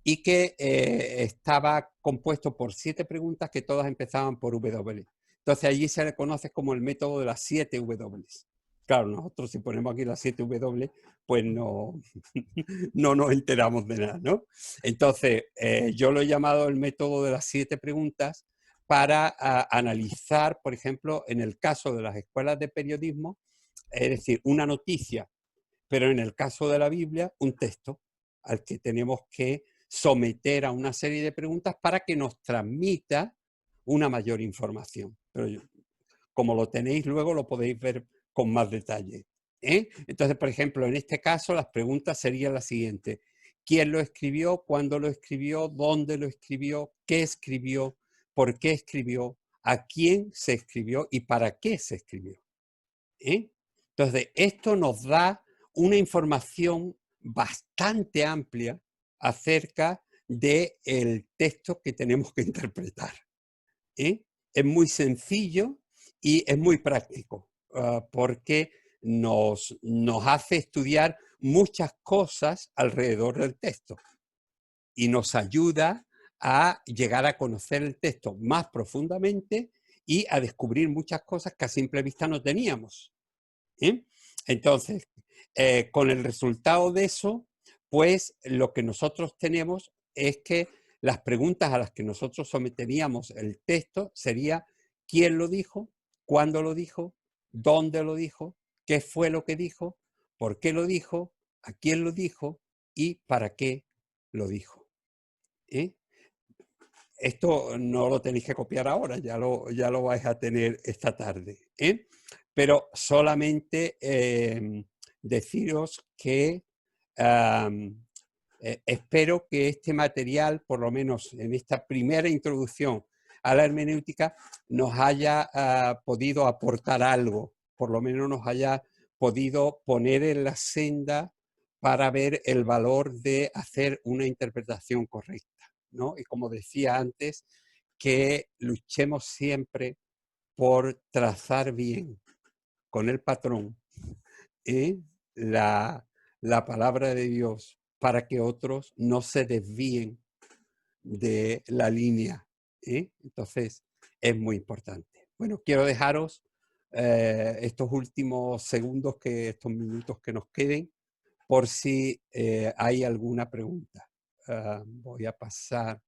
y que estaba compuesto por 7 preguntas que todas empezaban por W. Entonces allí se le conoce como el método de las 7 W. Claro, nosotros si ponemos aquí las 7 W, pues no, no nos enteramos de nada, ¿no? Entonces, yo lo he llamado el método de las 7 preguntas para analizar, por ejemplo, en el caso de las escuelas de periodismo, es decir, una noticia, pero en el caso de la Biblia, un texto al que tenemos que someter a una serie de preguntas para que nos transmita una mayor información. Pero como lo tenéis luego, lo podéis ver con más detalle. Entonces, por ejemplo, en este caso, las preguntas serían las siguientes. ¿Quién lo escribió? ¿Cuándo lo escribió? ¿Dónde lo escribió? ¿Qué escribió? ¿Por qué escribió? ¿A quién se escribió? ¿Y para qué se escribió? Entonces, esto nos da una información bastante amplia acerca del texto que tenemos que interpretar. Es muy sencillo y es muy práctico, porque nos hace estudiar muchas cosas alrededor del texto y nos ayuda a llegar a conocer el texto más profundamente y a descubrir muchas cosas que a simple vista no teníamos. Entonces, con el resultado de eso, pues lo que nosotros tenemos es que las preguntas a las que nosotros someteríamos el texto sería quién lo dijo, cuándo lo dijo, dónde lo dijo, qué fue lo que dijo, por qué lo dijo, a quién lo dijo y para qué lo dijo. Esto no lo tenéis que copiar ahora, ya lo vais a tener esta tarde. Pero solamente deciros que espero que este material, por lo menos en esta primera introducción a la hermenéutica, nos haya podido aportar algo, por lo menos nos haya podido poner en la senda para ver el valor de hacer una interpretación correcta, ¿no? Y como decía antes, que luchemos siempre por trazar bien con el patrón la palabra de Dios para que otros no se desvíen de la línea. Entonces, es muy importante. Bueno, quiero dejaros estos últimos segundos, estos minutos que nos queden, por si hay alguna pregunta. Voy a pasar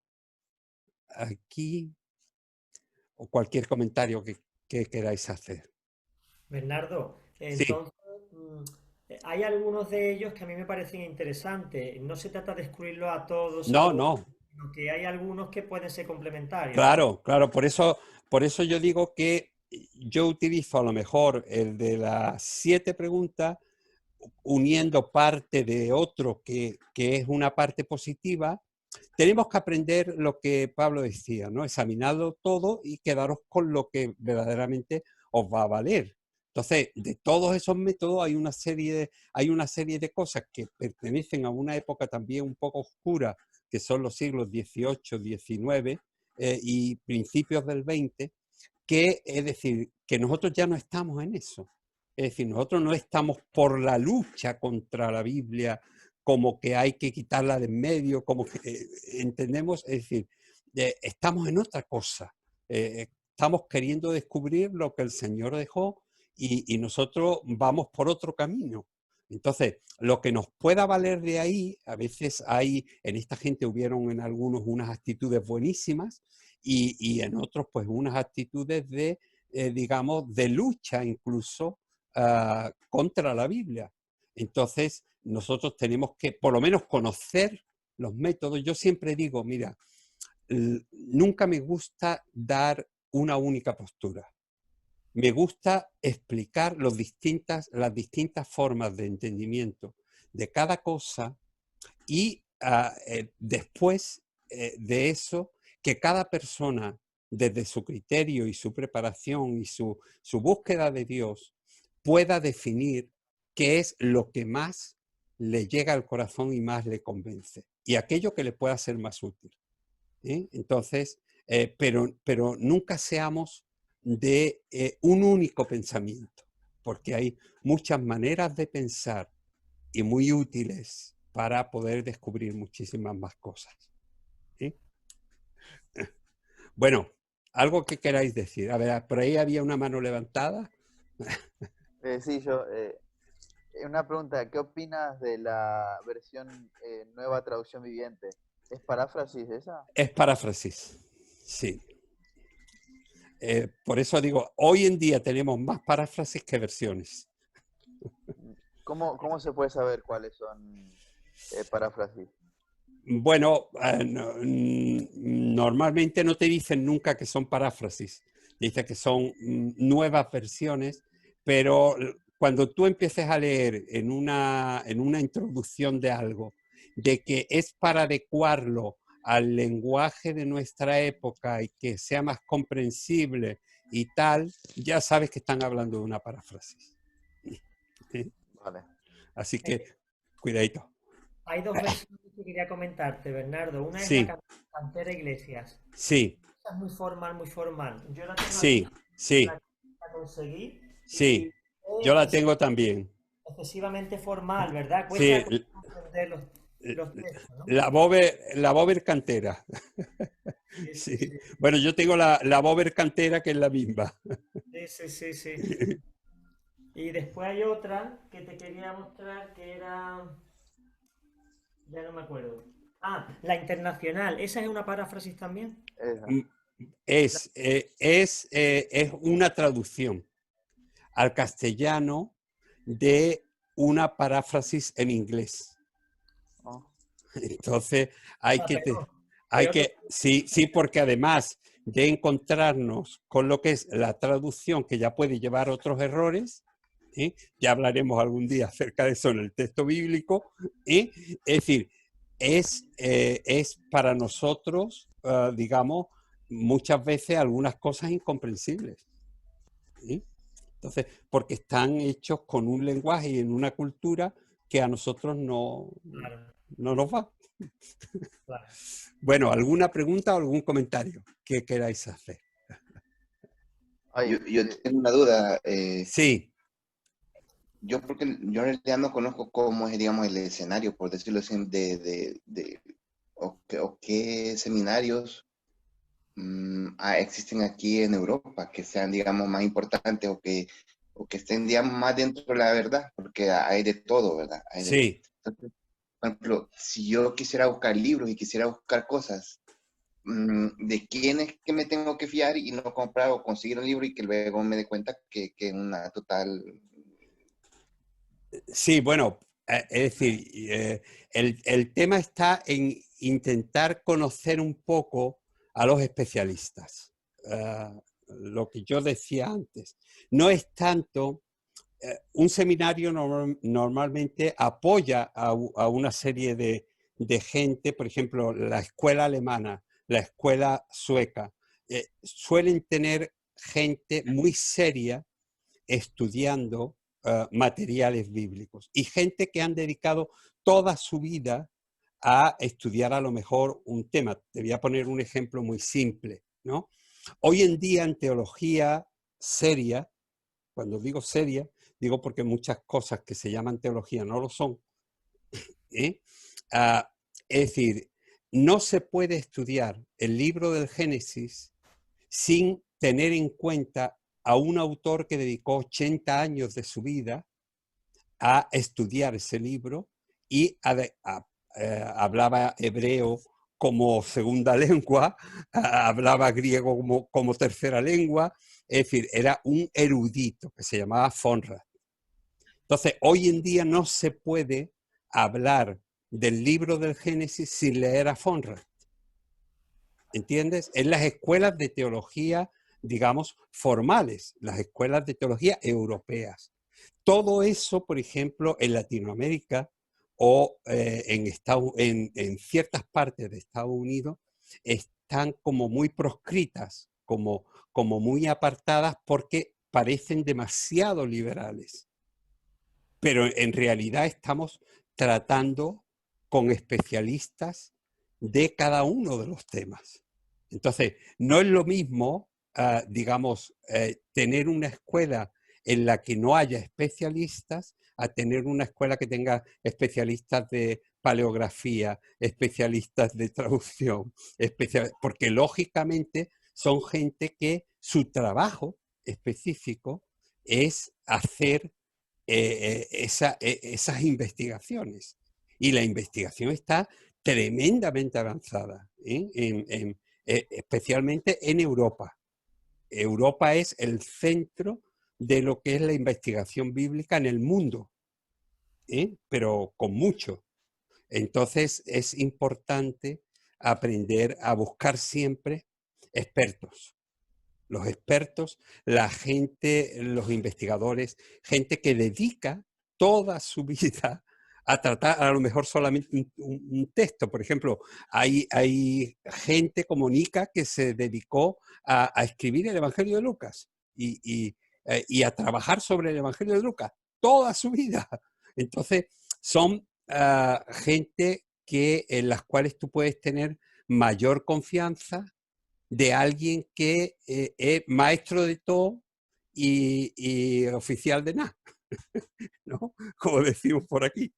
aquí o cualquier comentario que queráis hacer. Bernardo, Sí, entonces hay algunos de ellos que a mí me parecen interesantes. No se trata de excluirlos a todos, no, no, sino que hay algunos que pueden ser complementarios, ¿no? claro, claro, por eso yo digo que yo utilizo a lo mejor el de las 7 preguntas uniendo parte de otro que es una parte positiva. Tenemos que aprender lo que Pablo decía, ¿no? Examinarlo todo y quedaros con lo que verdaderamente os va a valer. Entonces, de todos esos métodos hay una serie de cosas que pertenecen a una época también un poco oscura, que son los siglos XVIII, XIX y principios del XX, que es decir, que nosotros ya no estamos en eso. Es decir, nosotros no estamos por la lucha contra la Biblia como que hay que quitarla de en medio, como que entendemos, es decir, estamos en otra cosa. Estamos queriendo descubrir lo que el Señor dejó y nosotros vamos por otro camino. Entonces, lo que nos pueda valer de ahí, a veces en esta gente hubieron en algunos unas actitudes buenísimas y en otros pues unas actitudes digamos, de lucha incluso contra la Biblia. Entonces, nosotros tenemos que, por lo menos, conocer los métodos. Yo siempre digo, mira, nunca me gusta dar una única postura. Me gusta explicar las distintas formas de entendimiento de cada cosa y después de eso, que cada persona, desde su criterio y su preparación y su búsqueda de Dios, pueda definir qué es lo que más le llega al corazón y más le convence, y aquello que le pueda ser más útil. Entonces, pero nunca seamos de un único pensamiento, porque hay muchas maneras de pensar y muy útiles para poder descubrir muchísimas más cosas. ¿Sí? Bueno, algo que queráis decir. A ver, por ahí había una mano levantada. Sí, yo. Una pregunta, ¿qué opinas de la versión nueva traducción viviente? ¿Es paráfrasis esa? Es paráfrasis, sí. Por eso digo, hoy en día tenemos más paráfrasis que versiones. ¿Cómo se puede saber cuáles son paráfrasis? Bueno, normalmente no te dicen nunca que son paráfrasis, dice que son nuevas versiones, pero cuando tú empieces a leer en una introducción de algo, de que es para adecuarlo al lenguaje de nuestra época y que sea más comprensible y tal, ya sabes que están hablando de una paráfrasis. ¿Sí? Vale. Así que, cuidadito. Hay dos versiones que quería comentarte, Bernardo. Una es Sí, la Cantera Iglesias. sí, Esa es muy formal, muy formal. Yo la tengo sí, aquí, sí, la conseguí sí. y Yo la es tengo también. excesivamente formal, ¿verdad? Sí, Cuesta entender los textos, ¿no? la Bober cantera. Sí, sí, Sí. sí. Bueno, yo tengo la Bober cantera, que es la misma. Sí, sí, sí, sí. Y después hay otra que te quería mostrar que era... Ya no me acuerdo. Ah, la internacional. ¿Esa es una paráfrasis también? Esa. Es una traducción al castellano de una paráfrasis en inglés. ¿No? Entonces, hay Ah, que, pero es otro... sí, sí, porque además de encontrarnos con lo que es la traducción, que ya puede llevar otros errores, ¿sí? Ya hablaremos algún día acerca de eso en el texto bíblico, ¿sí? Es decir, es para nosotros, digamos, muchas veces algunas cosas incomprensibles, ¿sí? Entonces, porque están hechos con un lenguaje y en una cultura que a nosotros no Claro, nos va. claro. Bueno, ¿alguna pregunta o algún comentario que queráis hacer? Ay, Yo tengo una duda. Sí, Porque yo en realidad no conozco cómo es, digamos, el escenario, por decirlo así, o qué seminarios existen aquí en Europa que sean, digamos, más importantes o que estén, digamos, más dentro de la verdad, porque hay de todo, ¿verdad? sí. Entonces, por ejemplo, si yo quisiera buscar libros y quisiera buscar cosas, ¿de quién es que me tengo que fiar y no comprar o conseguir un libro y que luego me dé cuenta que es una total... Sí, bueno, es decir, el tema está en intentar conocer un poco a los especialistas. Lo que yo decía antes. No es tanto, un seminario normalmente apoya a una serie de gente, por ejemplo, la escuela alemana, la escuela sueca, suelen tener gente muy seria estudiando materiales bíblicos y gente que han dedicado toda su vida a estudiar a lo mejor un tema. Te voy a poner un ejemplo muy simple, ¿no? Hoy en día en teología seria, cuando digo seria, digo porque muchas cosas que se llaman teología no lo son, ¿eh? Es decir, no se puede estudiar el libro del Génesis sin tener en cuenta a un autor que dedicó 80 años de su vida a estudiar ese libro y hablaba hebreo como segunda lengua, hablaba griego como tercera lengua, es decir, era un erudito que se llamaba von Rad. Entonces, hoy en día no se puede hablar del libro del Génesis sin leer a von Rad. ¿Entiendes? En las escuelas de teología, digamos, formales, las escuelas de teología europeas. Todo eso, por ejemplo, en Latinoamérica, o en ciertas partes de Estados Unidos están como muy proscritas, como muy apartadas porque parecen demasiado liberales. Pero en realidad estamos tratando con especialistas de cada uno de los temas. Entonces, no es lo mismo, digamos, tener una escuela en la que no haya especialistas a tener una escuela que tenga especialistas de paleografía, especialistas de traducción, porque lógicamente son gente que su trabajo específico es hacer esas investigaciones. Y la investigación está tremendamente avanzada, especialmente en Europa. Europa es el centro de lo que es la investigación bíblica en el mundo, pero con mucho. Entonces es importante aprender a buscar siempre expertos. Los expertos, la gente, los investigadores, gente que dedica toda su vida a tratar a lo mejor solamente un texto. Por ejemplo, hay gente como Nica que se dedicó a escribir el Evangelio de Lucas y a trabajar sobre el Evangelio de Lucas toda su vida. Entonces, son gente en las cuales tú puedes tener mayor confianza de alguien que es maestro de todo y oficial de nada, ¿no? Como decimos por aquí.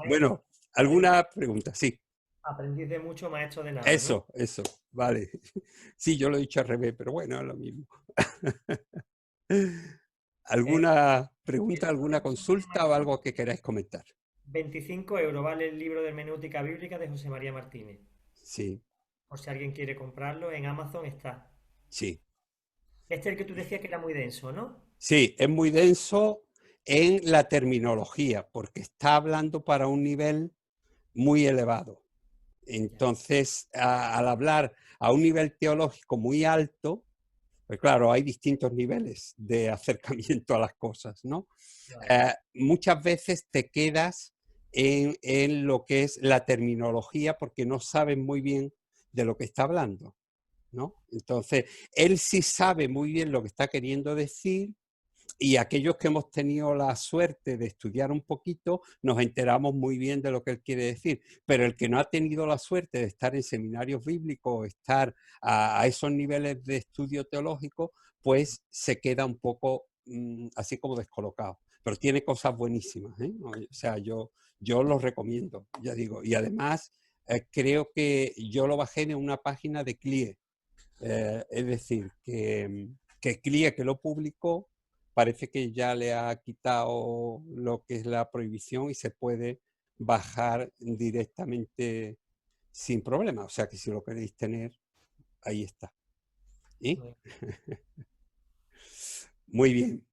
Bueno, ¿alguna pregunta? Sí, Aprendiz de mucho, maestro de nada, ¿no? eso, vale. Sí, yo lo he dicho al revés, pero bueno, es lo mismo. ¿Alguna pregunta, alguna consulta o algo que queráis comentar? 25 euros vale el libro de hermenéutica bíblica de José María Martínez. Sí, Por si alguien quiere comprarlo, en Amazon está. sí. Este es el que tú decías que era muy denso, ¿no? Sí, es muy denso en la terminología, porque está hablando para un nivel muy elevado. Entonces, al hablar a un nivel teológico muy alto, pues claro, hay distintos niveles de acercamiento a las cosas, ¿no? Muchas veces te quedas en lo que es la terminología porque no sabes muy bien de lo que está hablando, ¿no? Entonces, él sí sabe muy bien lo que está queriendo decir y aquellos que hemos tenido la suerte de estudiar un poquito, nos enteramos muy bien de lo que él quiere decir. Pero el que no ha tenido la suerte de estar en seminarios bíblicos, estar a esos niveles de estudio teológico, pues se queda un poco así como descolocado. Pero tiene cosas buenísimas, ¿eh? O sea, yo los recomiendo, ya digo. Y además, creo que yo lo bajé en una página de CLIE. Es decir, que CLIE, que lo publicó, parece que ya le ha quitado lo que es la prohibición y se puede bajar directamente sin problema. O sea que si lo queréis tener, ahí está. ¿Sí? Muy bien.